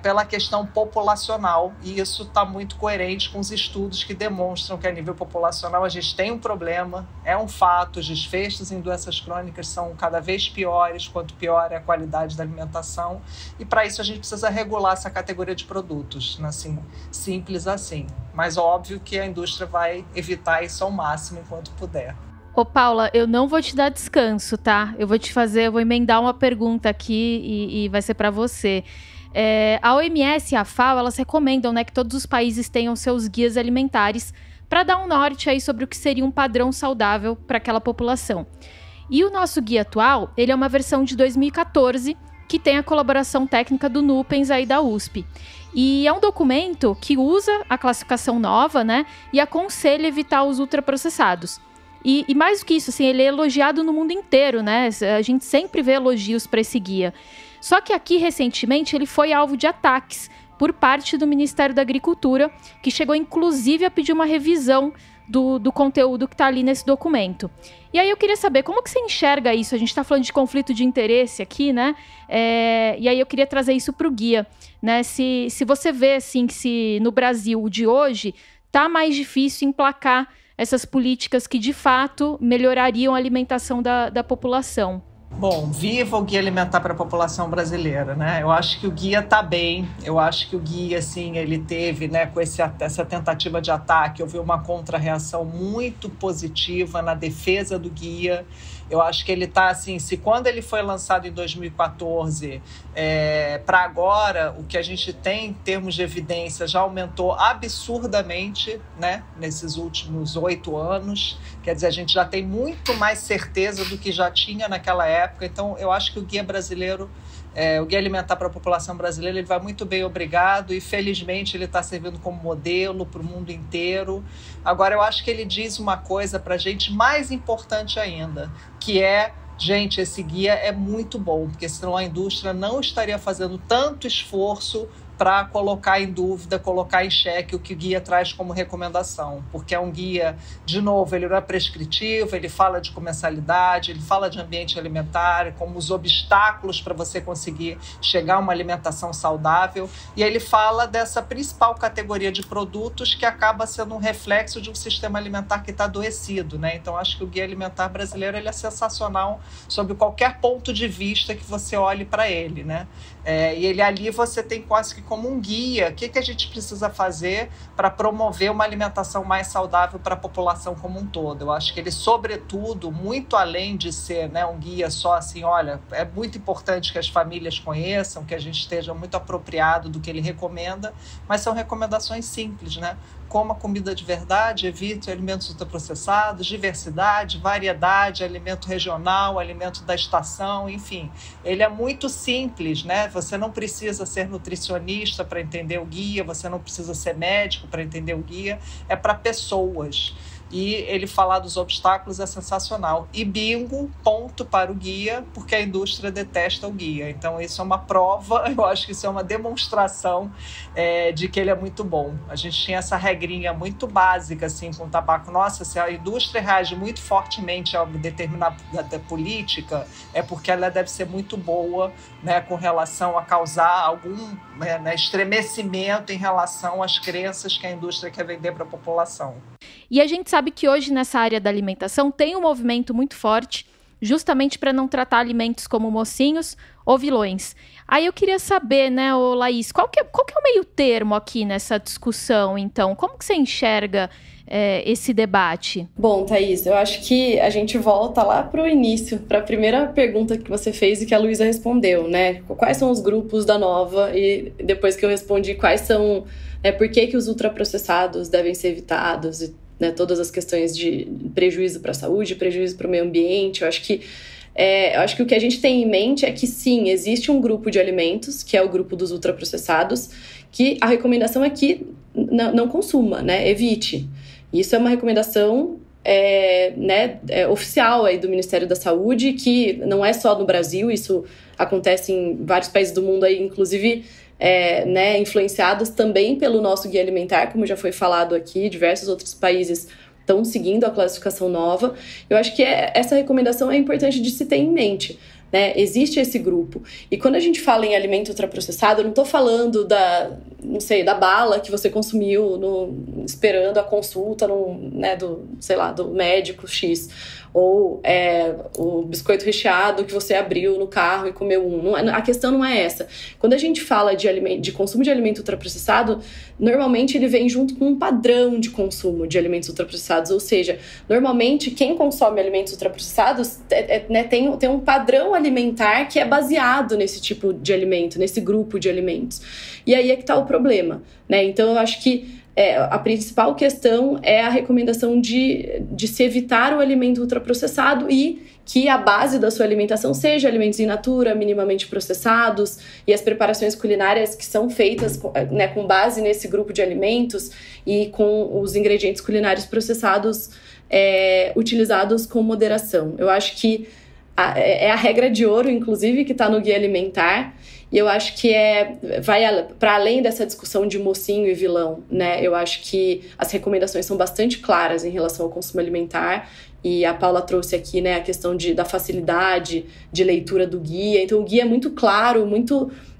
pela questão populacional, e isso está muito coerente com os estudos que demonstram que a nível populacional a gente tem um problema, é um fato, os desfechos em doenças crônicas são cada vez piores, quanto pior é a qualidade da alimentação, e para isso a gente precisa regular essa categoria de produtos, assim, simples assim. Mas óbvio que a indústria vai evitar isso ao máximo enquanto puder. Ô, Paula, eu não vou te dar descanso, tá? Eu vou emendar uma pergunta aqui e vai ser para você. A OMS e a FAO, elas recomendam, né, que todos os países tenham seus guias alimentares para dar um norte aí sobre o que seria um padrão saudável para aquela população. E o nosso guia atual, ele é uma versão de 2014, que tem a colaboração técnica do Nupens aí da USP. E é um documento que usa a classificação nova, né, e aconselha evitar os ultraprocessados. E mais do que isso, assim, ele é elogiado no mundo inteiro, né? A gente sempre vê elogios para esse guia. Só que aqui, recentemente, ele foi alvo de ataques por parte do Ministério da Agricultura, que chegou, inclusive, a pedir uma revisão do conteúdo que está ali nesse documento. E aí eu queria saber, como que você enxerga isso? A gente está falando de conflito de interesse aqui, né? E aí eu queria trazer isso para o guia, né? Se você vê, assim, que se no Brasil de hoje está mais difícil emplacar essas políticas que, de fato, melhorariam a alimentação da população. Bom, viva o Guia Alimentar para a População Brasileira, né? Eu acho que o guia está bem, eu acho que o guia, assim, ele teve, né, com essa tentativa de ataque, houve uma contra-reação muito positiva na defesa do guia. Eu acho que ele está, assim, se quando ele foi lançado em 2014, para agora, o que a gente tem em termos de evidência já aumentou absurdamente, né, nesses últimos 8 anos. Quer dizer, a gente já tem muito mais certeza do que já tinha naquela época. Então, eu acho que o guia brasileiro, o Guia Alimentar para a População Brasileira, ele vai muito bem, obrigado, e felizmente ele está servindo como modelo para o mundo inteiro. Agora, eu acho que ele diz uma coisa para a gente mais importante ainda, que é, gente, esse guia é muito bom, porque senão a indústria não estaria fazendo tanto esforço para colocar em dúvida, colocar em xeque o que o guia traz como recomendação. Porque é um guia, de novo, ele não é prescritivo, ele fala de comensalidade, ele fala de ambiente alimentar, como os obstáculos para você conseguir chegar a uma alimentação saudável, e ele fala dessa principal categoria de produtos que acaba sendo um reflexo de um sistema alimentar que está adoecido, né? Então, acho que o Guia Alimentar Brasileiro ele é sensacional sob qualquer ponto de vista que você olhe para ele, né? E ele ali você tem quase que como um guia, o que a gente precisa fazer para promover uma alimentação mais saudável para a população como um todo. Eu acho que ele, sobretudo, muito além de ser, né, um guia só assim, olha, é muito importante que as famílias conheçam, que a gente esteja muito apropriado do que ele recomenda, mas são recomendações simples, né? Coma comida de verdade, evite alimentos ultraprocessados, diversidade, variedade, alimento regional, alimento da estação, enfim. Ele é muito simples, né? Você não precisa ser nutricionista para entender o guia, você não precisa ser médico para entender o guia, é para pessoas. E ele falar dos obstáculos é sensacional. E bingo, ponto para o guia, porque a indústria detesta o guia. Então, isso é uma prova, eu acho que isso é uma demonstração de que ele é muito bom. A gente tinha essa regrinha muito básica assim, com o tabaco. Nossa, se a indústria reage muito fortemente a determinada política, é porque ela deve ser muito boa, né, com relação a causar algum estremecimento em relação às crenças que a indústria quer vender para a população. E a gente sabe que hoje nessa área da alimentação tem um movimento muito forte, justamente para não tratar alimentos como mocinhos ou vilões. Aí eu queria saber, né, Laís, qual que é o meio termo aqui nessa discussão, então? Como que você enxerga esse debate? Bom, Thaís, eu acho que a gente volta lá para o início, para a primeira pergunta que você fez e que a Luísa respondeu, né? Quais são os grupos da Nova? E depois que eu respondi quais são, por que os ultraprocessados devem ser evitados, e, né, todas as questões de prejuízo para a saúde, prejuízo para o meio ambiente, eu acho que o que a gente tem em mente é que sim, existe um grupo de alimentos, que é o grupo dos ultraprocessados, que a recomendação é que não consuma, né? Evite. Isso é uma recomendação oficial aí do Ministério da Saúde, que não é só no Brasil, isso acontece em vários países do mundo, aí, inclusive influenciados também pelo nosso Guia Alimentar, como já foi falado aqui, diversos outros países estão seguindo a classificação nova. Eu acho que essa recomendação é importante de se ter em mente, né? Existe esse grupo. E quando a gente fala em alimento ultraprocessado, eu não estou falando da bala que você consumiu esperando a consulta do médico X. Ou o biscoito recheado que você abriu no carro e comeu um. A questão não é essa. Quando a gente fala de consumo de alimento ultraprocessado, normalmente ele vem junto com um padrão de consumo de alimentos ultraprocessados. Ou seja, normalmente quem consome alimentos ultraprocessados tem um padrão alimentar que é baseado nesse tipo de alimento, nesse grupo de alimentos. E aí é que está o problema, né? Então eu acho que a principal questão é a recomendação de se evitar o alimento ultraprocessado e que a base da sua alimentação seja alimentos in natura, minimamente processados, e as preparações culinárias que são feitas com base nesse grupo de alimentos e com os ingredientes culinários processados utilizados com moderação. Eu acho que é a regra de ouro, inclusive, que está no Guia Alimentar. E eu acho que vai para além dessa discussão de mocinho e vilão, né? Eu acho que as recomendações são bastante claras em relação ao consumo alimentar. E a Paula trouxe aqui, né, a questão da facilidade de leitura do guia. Então, o guia é muito claro,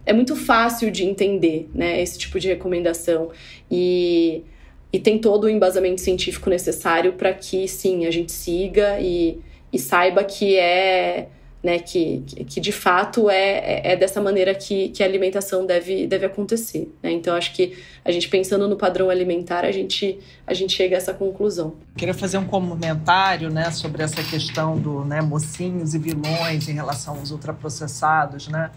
é muito fácil de entender, né, esse tipo de recomendação. E tem todo o embasamento científico necessário para que, sim, a gente siga e saiba que né, que de fato é dessa maneira que a alimentação deve acontecer, né? Então, acho que a gente pensando no padrão alimentar, a gente chega a essa conclusão. Queria fazer um comentário, né, sobre essa questão do, né, mocinhos e vilões em relação aos ultraprocessados, né,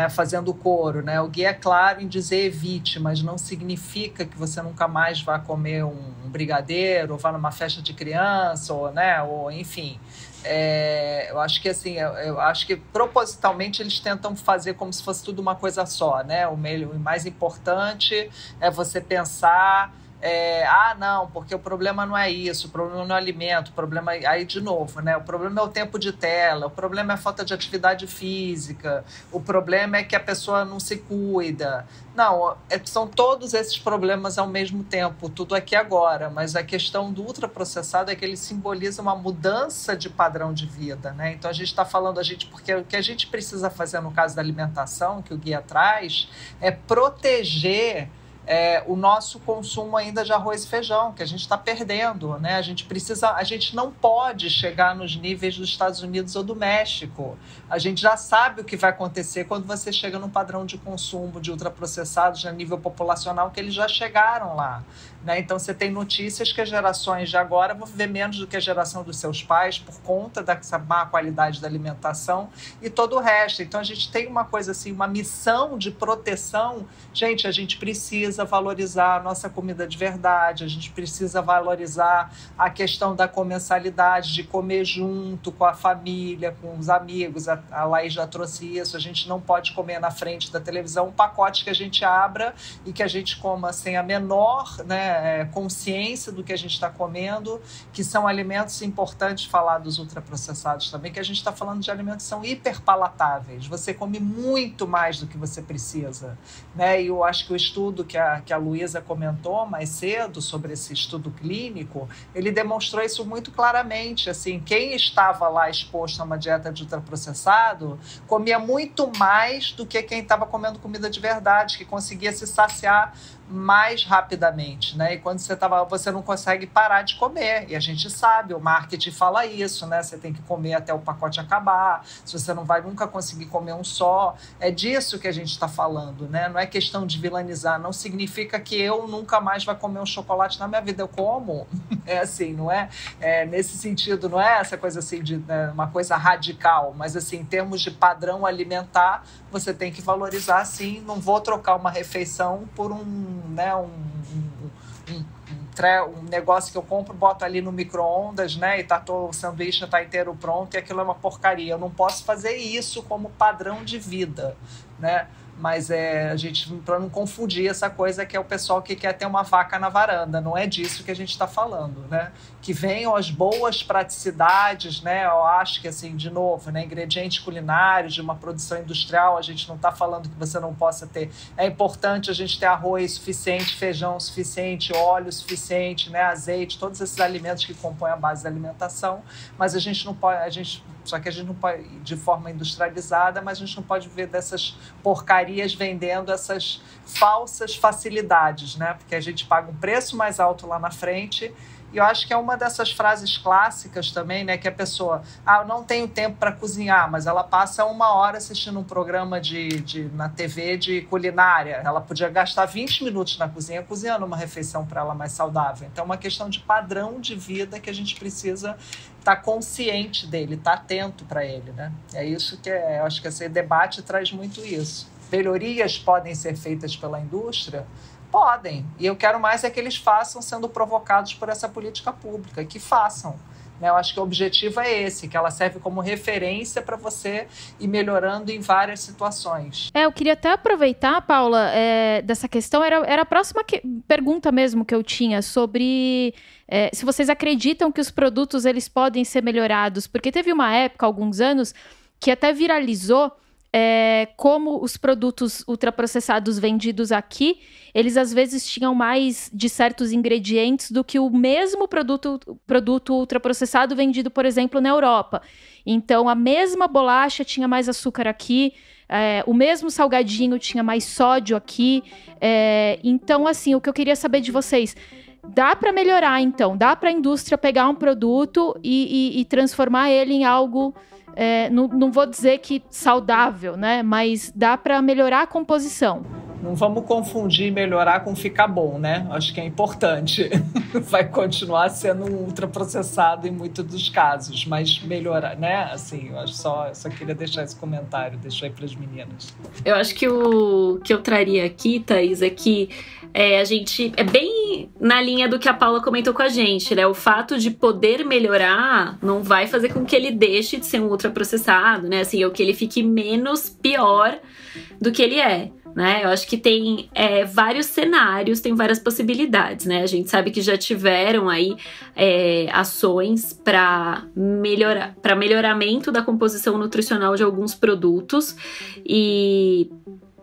fazendo coro, né? O Gui é claro em dizer evite, mas não significa que você nunca mais vá comer um brigadeiro, ou vá numa festa de criança, ou enfim. Eu acho que assim, eu acho que propositalmente eles tentam fazer como se fosse tudo uma coisa só, né? O mais importante é você pensar não, porque o problema não é isso, o problema não é o alimento, o problema aí de novo, né? O problema é o tempo de tela, o problema é a falta de atividade física, o problema é que a pessoa não se cuida. Não, são todos esses problemas ao mesmo tempo, tudo aqui agora, mas a questão do ultraprocessado é que ele simboliza uma mudança de padrão de vida, né? Então a gente está falando, porque o que a gente precisa fazer no caso da alimentação, que o Guia traz, é proteger o nosso consumo ainda de arroz e feijão, que a gente está perdendo, né? A gente não pode chegar nos níveis dos Estados Unidos ou do México. A gente já sabe o que vai acontecer quando você chega no padrão de consumo de ultraprocessados a nível populacional, que eles já chegaram lá, né? Então você tem notícias que as gerações de agora vão viver menos do que a geração dos seus pais por conta dessa má qualidade da alimentação e todo o resto. Então a gente tem uma coisa assim, uma missão de proteção. Gente, a gente precisa valorizar a nossa comida de verdade, a gente precisa valorizar a questão da comensalidade, de comer junto com a família, com os amigos. A Laís já trouxe isso, a gente não pode comer na frente da televisão um pacote que a gente abra e que a gente coma sem a menor, né, consciência do que a gente está comendo, que são alimentos importantes falar dos ultraprocessados também, que a gente está falando de alimentos que são hiperpalatáveis, você come muito mais do que você precisa, né? E eu acho que o estudo que a Luísa comentou mais cedo sobre esse estudo clínico, ele demonstrou isso muito claramente, assim, quem estava lá exposto a uma dieta de ultraprocessado comia muito mais do que quem estava comendo comida de verdade, que conseguia se saciar mais rapidamente, né? E quando você não consegue parar de comer, e a gente sabe, o marketing fala isso, né? Você tem que comer até o pacote acabar, se você não vai nunca conseguir comer um só, é disso que a gente está falando, né? Não é questão de vilanizar, não significa que eu nunca mais vou comer um chocolate na minha vida, eu como, assim, não é nesse sentido, não é essa coisa assim de uma coisa radical, mas assim, em termos de padrão alimentar, você tem que valorizar, sim, não vou trocar uma refeição por um negócio que eu compro, boto ali no micro-ondas, né, e o sanduíche está inteiro pronto e aquilo é uma porcaria. Eu não posso fazer isso como padrão de vida, né? Mas a gente, para não confundir essa coisa que é o pessoal que quer ter uma vaca na varanda, não é disso que a gente está falando, né? Que venham as boas praticidades, né? Eu acho que, assim, de novo, né? Ingredientes culinários de uma produção industrial, a gente não está falando que você não possa ter. É importante a gente ter arroz suficiente, feijão suficiente, óleo suficiente, né? Azeite, todos esses alimentos que compõem a base da alimentação, mas a gente não pode, só que a gente não pode, de forma industrializada, mas a gente não pode viver dessas porcarias vendendo essas falsas facilidades, né? Porque a gente paga um preço mais alto lá na frente. E eu acho que é uma dessas frases clássicas também, né? Que a pessoa, eu não tenho tempo para cozinhar, mas ela passa 1 hora assistindo um programa na TV de culinária. Ela podia gastar 20 minutos na cozinha cozinhando uma refeição para ela mais saudável. Então é uma questão de padrão de vida que a gente precisa estar consciente dele, estar atento para ele, né? É isso que eu acho que esse debate traz muito isso. Melhorias podem ser feitas pela indústria? Podem. E eu quero mais que eles façam sendo provocados por essa política pública, que façam. Eu acho que o objetivo é esse, que ela serve como referência para você ir melhorando em várias situações. Eu queria até aproveitar, Paula, dessa questão, era a próxima pergunta mesmo que eu tinha, sobre se vocês acreditam que os produtos eles podem ser melhorados, porque teve uma época, alguns anos, que até viralizou como os produtos ultraprocessados vendidos aqui, eles às vezes tinham mais de certos ingredientes do que o mesmo produto ultraprocessado vendido, por exemplo, na Europa. Então, a mesma bolacha tinha mais açúcar aqui, o mesmo salgadinho tinha mais sódio aqui. Então, assim, o que eu queria saber de vocês, dá para melhorar, então? Dá para a indústria pegar um produto e transformar ele em algo não vou dizer que saudável, né? Mas dá para melhorar a composição. Não vamos confundir melhorar com ficar bom, né? Acho que é importante. Vai continuar sendo um ultraprocessado em muitos dos casos, mas melhorar, né? Assim, eu acho só queria deixar esse comentário, deixar aí para as meninas. Eu acho que o que eu traria aqui, Thaís, é que a gente é bem na linha do que a Paula comentou com a gente, né? O fato de poder melhorar não vai fazer com que ele deixe de ser um ultraprocessado, né? Assim, ou que ele fique menos pior do que ele é. Né? Eu acho que tem vários cenários, tem várias possibilidades, né? A gente sabe que já tiveram aí ações para melhoramento da composição nutricional de alguns produtos e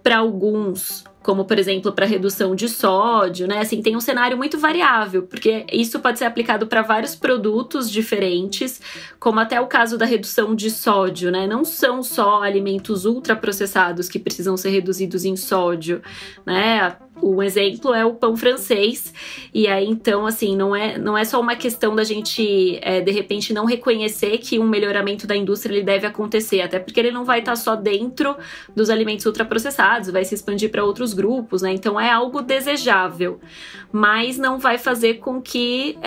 para alguns, como por exemplo para redução de sódio, né? Assim, tem um cenário muito variável, porque isso pode ser aplicado para vários produtos diferentes, como até o caso da redução de sódio, né? Não são só alimentos ultraprocessados que precisam ser reduzidos em sódio, né? Um exemplo é o pão francês, e aí então assim, não é só uma questão da gente de repente não reconhecer que um melhoramento da indústria ele deve acontecer, até porque ele não vai estar só dentro dos alimentos ultraprocessados, vai se expandir para outros grupos, né? Então é algo desejável, mas não vai fazer com que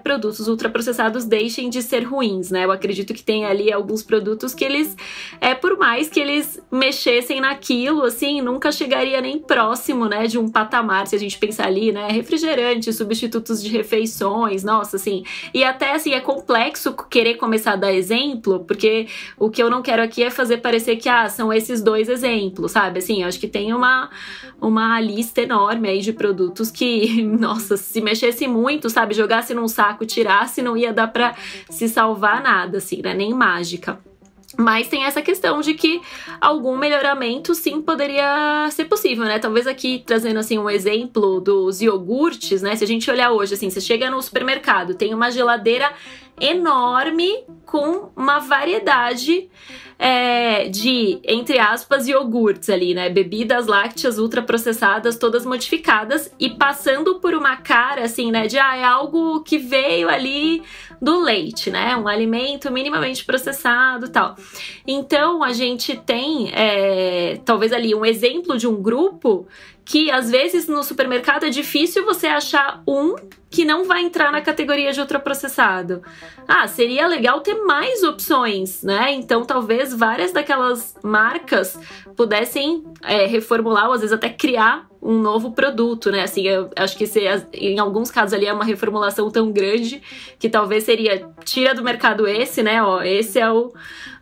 produtos ultraprocessados deixem de ser ruins, né? Eu acredito que tem ali alguns produtos que eles, por mais que eles mexessem naquilo, assim, nunca chegaria nem próximo, né, de um patamar, se a gente pensar ali, né, refrigerantes, substitutos de refeições, nossa, assim, e até, assim, é complexo querer começar a dar exemplo, porque o que eu não quero aqui é fazer parecer que, são esses dois exemplos, sabe, assim, eu acho que tem uma lista enorme aí de produtos que, nossa, se mexesse muito, sabe, jogasse num saco, tirasse, não ia dar pra se salvar nada, assim, né, nem mágica. Mas tem essa questão de que algum melhoramento sim poderia ser possível, né? Talvez aqui trazendo assim um exemplo dos iogurtes, né? Se a gente olhar hoje, assim, você chega no supermercado, tem uma geladeira enorme com uma variedade de, entre aspas, iogurtes ali, né? Bebidas lácteas ultraprocessadas, todas modificadas e passando por uma cara, assim, né? De, é algo que veio ali do leite, né? Um alimento minimamente processado e tal. Então, a gente tem, talvez ali, um exemplo de um grupo que, às vezes, no supermercado é difícil você achar um que não vai entrar na categoria de ultraprocessado. Seria legal ter mais opções, né? Então, talvez várias daquelas marcas pudessem reformular ou, às vezes, até criar um novo produto, né? Assim, eu acho que em alguns casos ali é uma reformulação tão grande que talvez seria, tira do mercado esse, né? Esse é o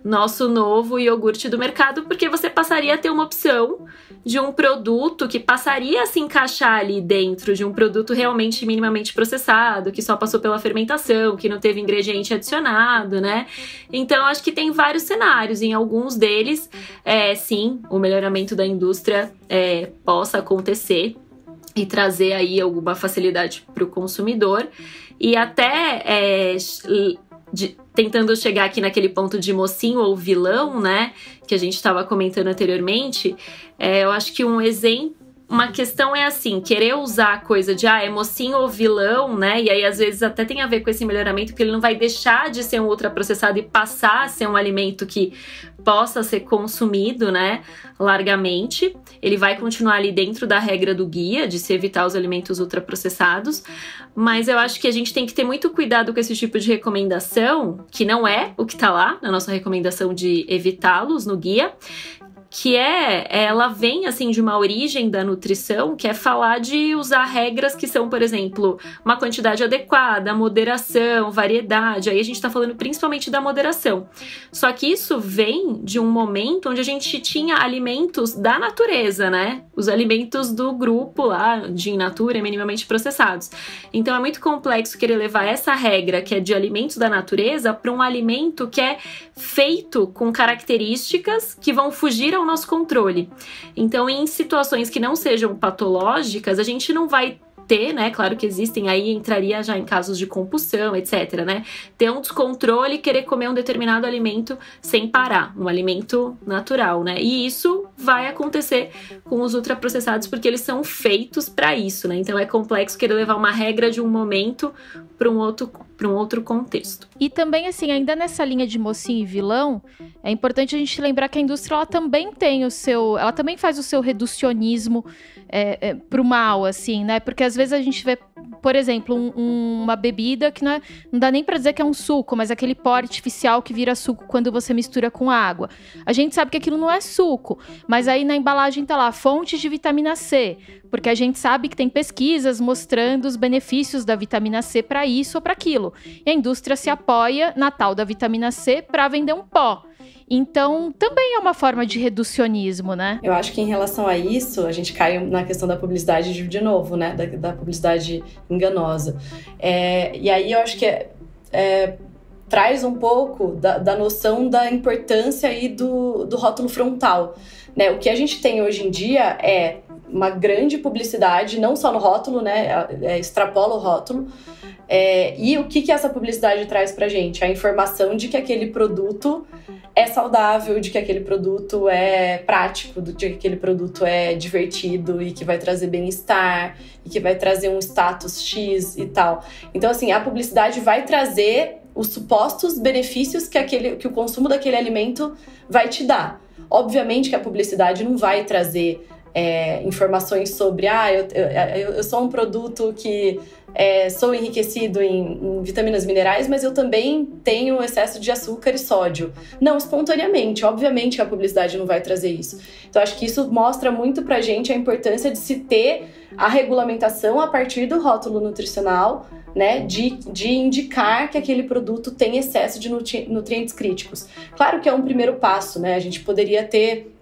nosso novo iogurte do mercado, porque você passaria a ter uma opção de um produto que passaria a se encaixar ali dentro de um produto realmente minimamente processado, que só passou pela fermentação, que não teve ingrediente adicionado, né? Então, acho que tem vários cenários. Em alguns deles, sim, o melhoramento da indústria possa acontecer e trazer aí alguma facilidade para o consumidor. E até tentando chegar aqui naquele ponto de mocinho ou vilão, né, que a gente estava comentando anteriormente, eu acho que uma questão é assim, querer usar a coisa de é mocinho ou vilão, né? E aí às vezes até tem a ver com esse melhoramento, porque ele não vai deixar de ser um ultraprocessado e passar a ser um alimento que possa ser consumido, né, largamente. Ele vai continuar ali dentro da regra do guia, de se evitar os alimentos ultraprocessados, mas eu acho que a gente tem que ter muito cuidado com esse tipo de recomendação, que não é o que tá lá na nossa recomendação de evitá-los no guia, que ela vem assim de uma origem da nutrição, que é falar de usar regras que são, por exemplo, uma quantidade adequada, moderação, variedade. Aí a gente tá falando principalmente da moderação. Só que isso vem de um momento onde a gente tinha alimentos da natureza, né? Os alimentos do grupo lá de in natura, minimamente processados. Então é muito complexo querer levar essa regra, que é de alimentos da natureza, para um alimento que é feito com características que vão fugir ao nosso controle. Então, em situações que não sejam patológicas, a gente não vai ter, né? Claro que existem, aí entraria já em casos de compulsão, etc, né? Ter um descontrole e querer comer um determinado alimento sem parar, um alimento natural, né? E isso vai acontecer com os ultraprocessados, porque eles são feitos para isso, né? Então é complexo querer levar uma regra de um momento para um outro contexto. E também, assim, ainda nessa linha de mocinho e vilão, é importante a gente lembrar que a indústria ela também tem ela também faz o seu reducionismo pro mal, assim, né? Porque às vezes a gente vê, por exemplo, uma bebida que não dá nem pra dizer que é um suco, mas aquele pó artificial que vira suco quando você mistura com água. A gente sabe que aquilo não é suco, mas aí na embalagem tá lá, fonte de vitamina C, porque a gente sabe que tem pesquisas mostrando os benefícios da vitamina C para isso ou para aquilo. E a indústria se apoia na tal da vitamina C para vender um pó. Então, também é uma forma de reducionismo, né? Eu acho que em relação a isso, a gente cai na questão da publicidade de novo, né? Da publicidade enganosa. E aí eu acho que traz um pouco da noção da importância aí do rótulo frontal, né? O que a gente tem hoje em dia é uma grande publicidade, não só no rótulo, né? Extrapola o rótulo. E o que essa publicidade traz pra gente? A informação de que aquele produto é saudável, de que aquele produto é prático, de que aquele produto é divertido e que vai trazer bem-estar e que vai trazer um status X e tal. Então, assim, a publicidade vai trazer os supostos benefícios que o consumo daquele alimento vai te dar. Obviamente que a publicidade não vai trazer informações sobre eu sou um produto que sou enriquecido em vitaminas minerais, mas eu também tenho excesso de açúcar e sódio. Não, espontaneamente, obviamente que a publicidade não vai trazer isso. Então, acho que isso mostra muito pra gente a importância de se ter a regulamentação a partir do rótulo nutricional, né, de indicar que aquele produto tem excesso de nutrientes críticos. Claro que é um primeiro passo, né? A gente poderia ter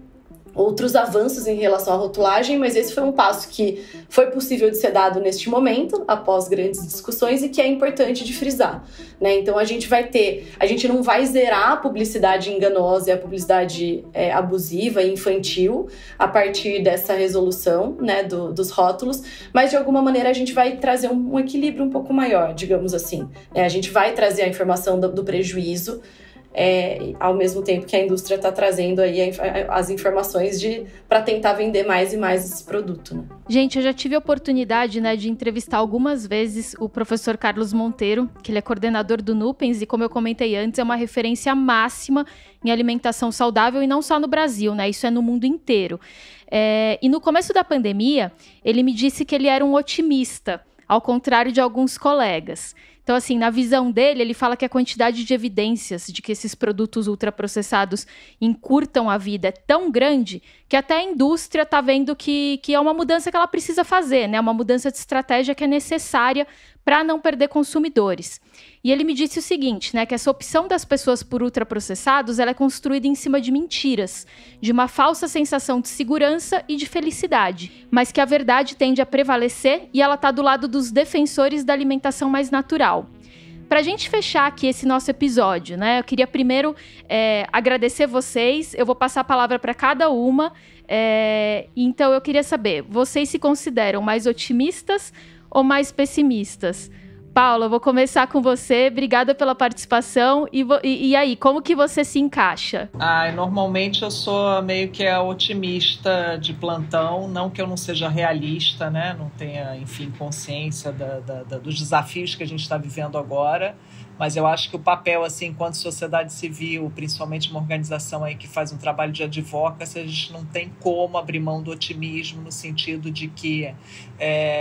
outros avanços em relação à rotulagem, mas esse foi um passo que foi possível de ser dado neste momento, após grandes discussões, e que é importante de frisar, né? Então a gente não vai zerar a publicidade enganosa e a publicidade abusiva e infantil a partir dessa resolução, né, dos rótulos, mas de alguma maneira a gente vai trazer um equilíbrio um pouco maior, digamos assim, né? A gente vai trazer a informação do prejuízo, ao mesmo tempo que a indústria está trazendo aí as informações para tentar vender mais e mais esse produto, né? Gente, eu já tive a oportunidade, né, de entrevistar algumas vezes o professor Carlos Monteiro, que ele é coordenador do Nupens e, como eu comentei antes, é uma referência máxima em alimentação saudável e não só no Brasil, né? Isso é no mundo inteiro. E no começo da pandemia, ele me disse que ele era um otimista, ao contrário de alguns colegas. Então, assim, na visão dele, ele fala que a quantidade de evidências de que esses produtos ultraprocessados encurtam a vida é tão grande que até a indústria está vendo que é uma mudança que ela precisa fazer, né? Uma mudança de estratégia que é necessária para não perder consumidores. E ele me disse o seguinte, né, que essa opção das pessoas por ultraprocessados ela é construída em cima de mentiras, de uma falsa sensação de segurança e de felicidade, mas que a verdade tende a prevalecer e ela está do lado dos defensores da alimentação mais natural. Para a gente fechar aqui esse nosso episódio, né, eu queria primeiro agradecer vocês, eu vou passar a palavra para cada uma, então eu queria saber, vocês se consideram mais otimistas ou mais pessimistas? Paula, eu vou começar com você. Obrigada pela participação. E aí, como que você se encaixa? Normalmente eu sou meio que otimista de plantão, não que eu não seja realista, né? Não tenha, enfim, consciência dos desafios que a gente está vivendo agora. Mas eu acho que o papel, assim, enquanto sociedade civil, principalmente uma organização aí que faz um trabalho de advocacy, a gente não tem como abrir mão do otimismo no sentido de que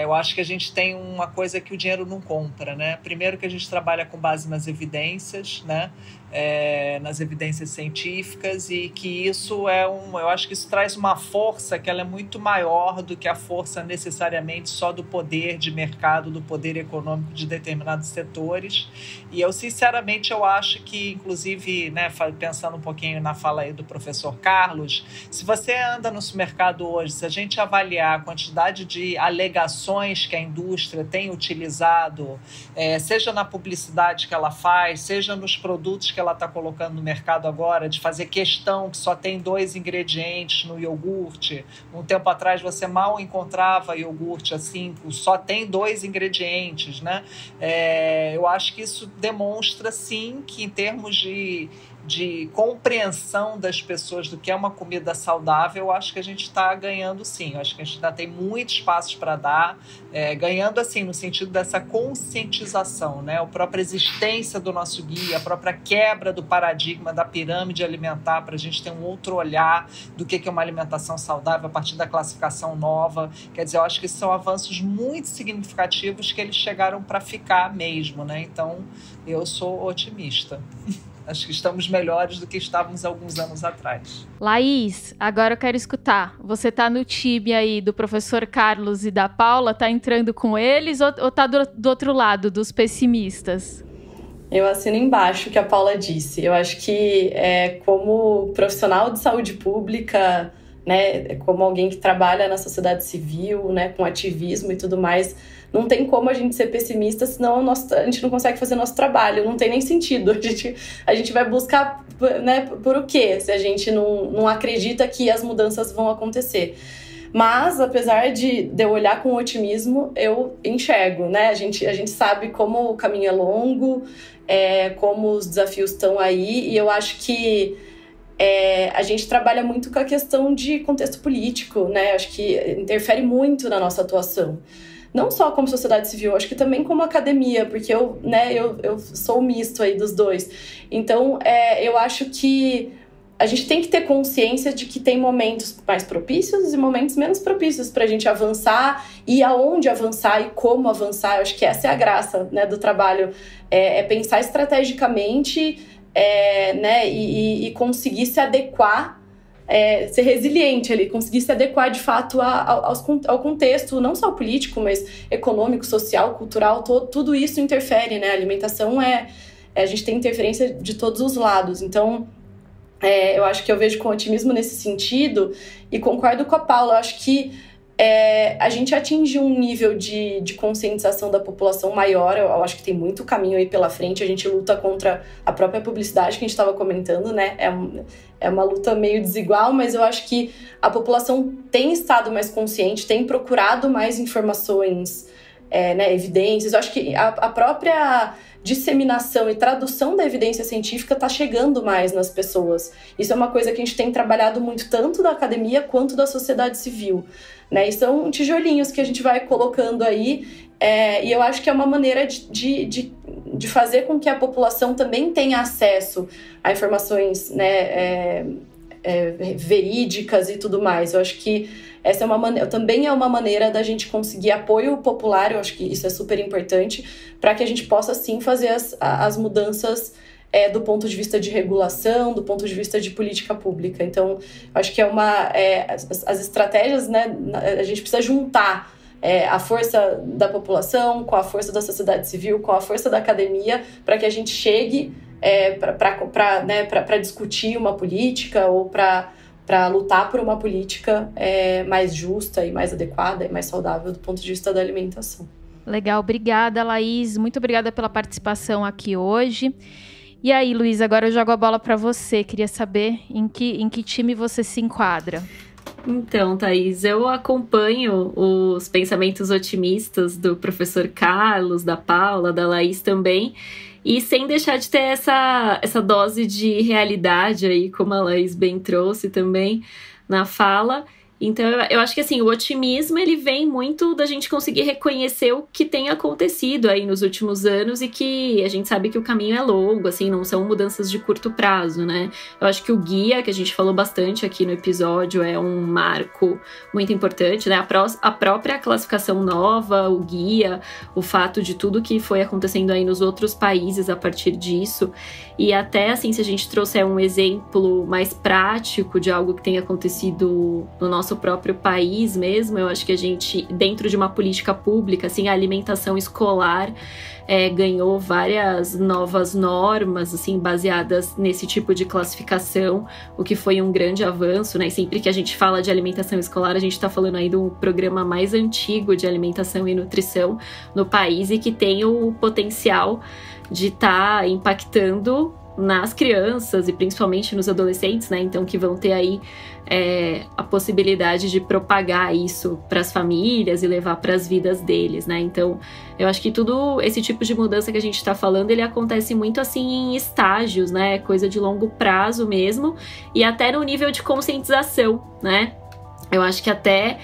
eu acho que a gente tem uma coisa que o dinheiro não compra, né? Primeiro que a gente trabalha com base nas evidências, né? Nas evidências científicas, e que isso eu acho que isso traz uma força que ela é muito maior do que a força necessariamente só do poder de mercado, do poder econômico de determinados setores. E eu, sinceramente, eu acho que, inclusive, né, pensando um pouquinho na fala aí do professor Carlos, se você anda no supermercado hoje, se a gente avaliar a quantidade de alegações que a indústria tem utilizado, seja na publicidade que ela faz, seja nos produtos que ela está colocando no mercado agora, de fazer questão que só tem 2 ingredientes no iogurte. Um tempo atrás você mal encontrava iogurte assim, só tem 2 ingredientes, né? Eu acho que isso demonstra, sim, que em termos de de compreensão das pessoas do que é uma comida saudável, eu acho que a gente está ganhando sim. Eu acho que a gente ainda tem muitos passos para dar, ganhando assim no sentido dessa conscientização, né? A própria existência do nosso guia, a própria quebra do paradigma da pirâmide alimentar, para a gente ter um outro olhar do que é uma alimentação saudável a partir da classificação nova. Quer dizer, eu acho que são avanços muito significativos que eles chegaram para ficar mesmo, né? Então, eu sou otimista. Acho que estamos melhores do que estávamos alguns anos atrás. Laís, agora eu quero escutar. Você está no time aí do professor Carlos e da Paula? Está entrando com eles ou está do outro lado, dos pessimistas? Eu assino embaixo o que a Paula disse. Eu acho que como profissional de saúde pública, né, como alguém que trabalha na sociedade civil, né, com ativismo e tudo mais, não tem como a gente ser pessimista, senão a gente não consegue fazer nosso trabalho, não tem nem sentido. A gente vai buscar, né, por o quê, se a gente não acredita que as mudanças vão acontecer. Mas, apesar de eu olhar com otimismo, eu enxergo, né? A gente sabe como o caminho é longo, como os desafios estão aí, e eu acho que a gente trabalha muito com a questão de contexto político, né? Acho que interfere muito na nossa atuação. Não só como sociedade civil, acho que também como academia, porque eu sou misto aí dos dois. Então, eu acho que a gente tem que ter consciência de que tem momentos mais propícios e momentos menos propícios para a gente avançar e aonde avançar e como avançar. Eu acho que essa é a graça, né, do trabalho, pensar estrategicamente, né, e conseguir se adequar, ser resiliente ali, conseguir se adequar de fato ao contexto, não só político, mas econômico, social, cultural, tudo isso interfere, né? A alimentação a gente tem interferência de todos os lados, então eu acho que eu vejo com otimismo nesse sentido e concordo com a Paula. Eu acho que a gente atinge um nível de conscientização da população maior. Eu acho que tem muito caminho aí pela frente. A gente luta contra a própria publicidade que a gente estava comentando, né? É uma luta meio desigual, mas eu acho que a população tem estado mais consciente, tem procurado mais informações, né, evidências. Eu acho que a própria disseminação e tradução da evidência científica está chegando mais nas pessoas. Isso é uma coisa que a gente tem trabalhado muito, tanto da academia quanto da sociedade civil, né? E são tijolinhos que a gente vai colocando aí, e eu acho que é uma maneira de fazer com que a população também tenha acesso a informações, né, verídicas e tudo mais. Eu acho que essa também é uma maneira da gente conseguir apoio popular. Eu acho que isso é super importante para que a gente possa, sim, fazer as mudanças do ponto de vista de regulação, do ponto de vista de política pública. Então, acho que as estratégias, né, a gente precisa juntar a força da população com a força da sociedade civil, com a força da academia, para que a gente chegue para discutir uma política ou para lutar por uma política mais justa e mais adequada e mais saudável do ponto de vista da alimentação. Legal, obrigada, Laís. Muito obrigada pela participação aqui hoje. E aí, Luiz, agora eu jogo a bola para você. Queria saber em que time você se enquadra. Então, Thaís, eu acompanho os pensamentos otimistas do professor Carlos, da Paula, da Laís também, e sem deixar de ter essa dose de realidade aí, como a Laís bem trouxe também na fala. Então, eu acho que assim, o otimismo, ele vem muito da gente conseguir reconhecer o que tem acontecido aí nos últimos anos e que a gente sabe que o caminho é longo, assim, não são mudanças de curto prazo, né? Eu acho que o guia, que a gente falou bastante aqui no episódio, é um marco muito importante, né? A própria classificação nova, o guia, o fato de tudo que foi acontecendo aí nos outros países a partir disso. E até, assim, se a gente trouxer um exemplo mais prático de algo que tem acontecido no nosso próprio país mesmo, eu acho que a gente, dentro de uma política pública, assim, a alimentação escolar ganhou várias novas normas, assim, baseadas nesse tipo de classificação, o que foi um grande avanço, né? E sempre que a gente fala de alimentação escolar, a gente está falando aí do programa mais antigo de alimentação e nutrição no país e que tem o potencial de estar impactando nas crianças e principalmente nos adolescentes, né? Então, que vão ter aí a possibilidade de propagar isso para as famílias e levar para as vidas deles, né? Então, eu acho que tudo esse tipo de mudança que a gente está falando, ele acontece muito assim em estágios, né? Coisa de longo prazo mesmo, e até no nível de conscientização, né? Eu acho que até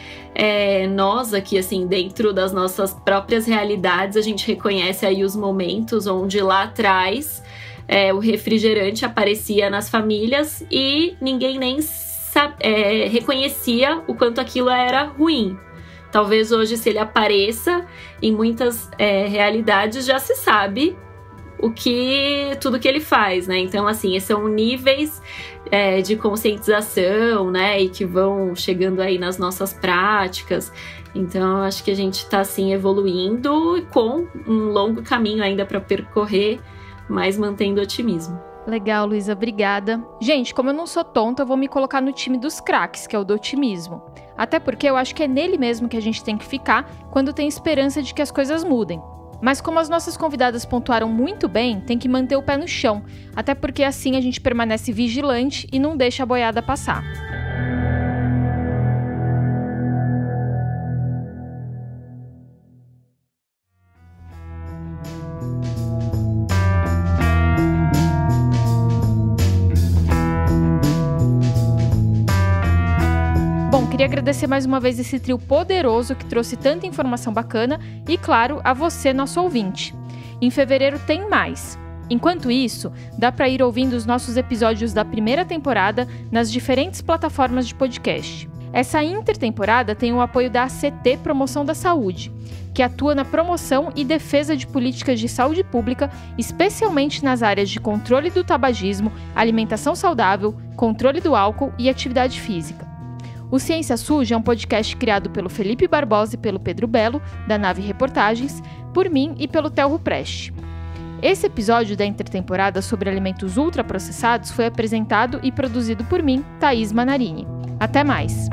nós aqui, assim, dentro das nossas próprias realidades, a gente reconhece aí os momentos onde lá atrás o refrigerante aparecia nas famílias e ninguém nem reconhecia o quanto aquilo era ruim. Talvez hoje, se ele apareça, em muitas realidades já se sabe tudo que ele faz, né? Então, assim, são níveis de conscientização, né? E que vão chegando aí nas nossas práticas. Então, eu acho que a gente está, assim, evoluindo com um longo caminho ainda para percorrer, mas mantendo otimismo. Legal, Luísa, obrigada. Gente, como eu não sou tonta, eu vou me colocar no time dos craques, que é o do otimismo. Até porque eu acho que é nele mesmo que a gente tem que ficar quando tem esperança de que as coisas mudem. Mas como as nossas convidadas pontuaram muito bem, tem que manter o pé no chão, até porque assim a gente permanece vigilante e não deixa a boiada passar. Queria agradecer mais uma vez esse trio poderoso que trouxe tanta informação bacana e, claro, a você, nosso ouvinte. Em fevereiro tem mais. Enquanto isso, dá para ir ouvindo os nossos episódios da primeira temporada nas diferentes plataformas de podcast. Essa intertemporada tem o apoio da ACT Promoção da Saúde, que atua na promoção e defesa de políticas de saúde pública, especialmente nas áreas de controle do tabagismo, alimentação saudável, controle do álcool e atividade física. O Ciência Suja é um podcast criado pelo Felipe Barbosa e pelo Pedro Belo, da Nave Reportagens, por mim e pelo Telro Preste. Esse episódio da intertemporada sobre alimentos ultraprocessados foi apresentado e produzido por mim, Thaís Manarini. Até mais!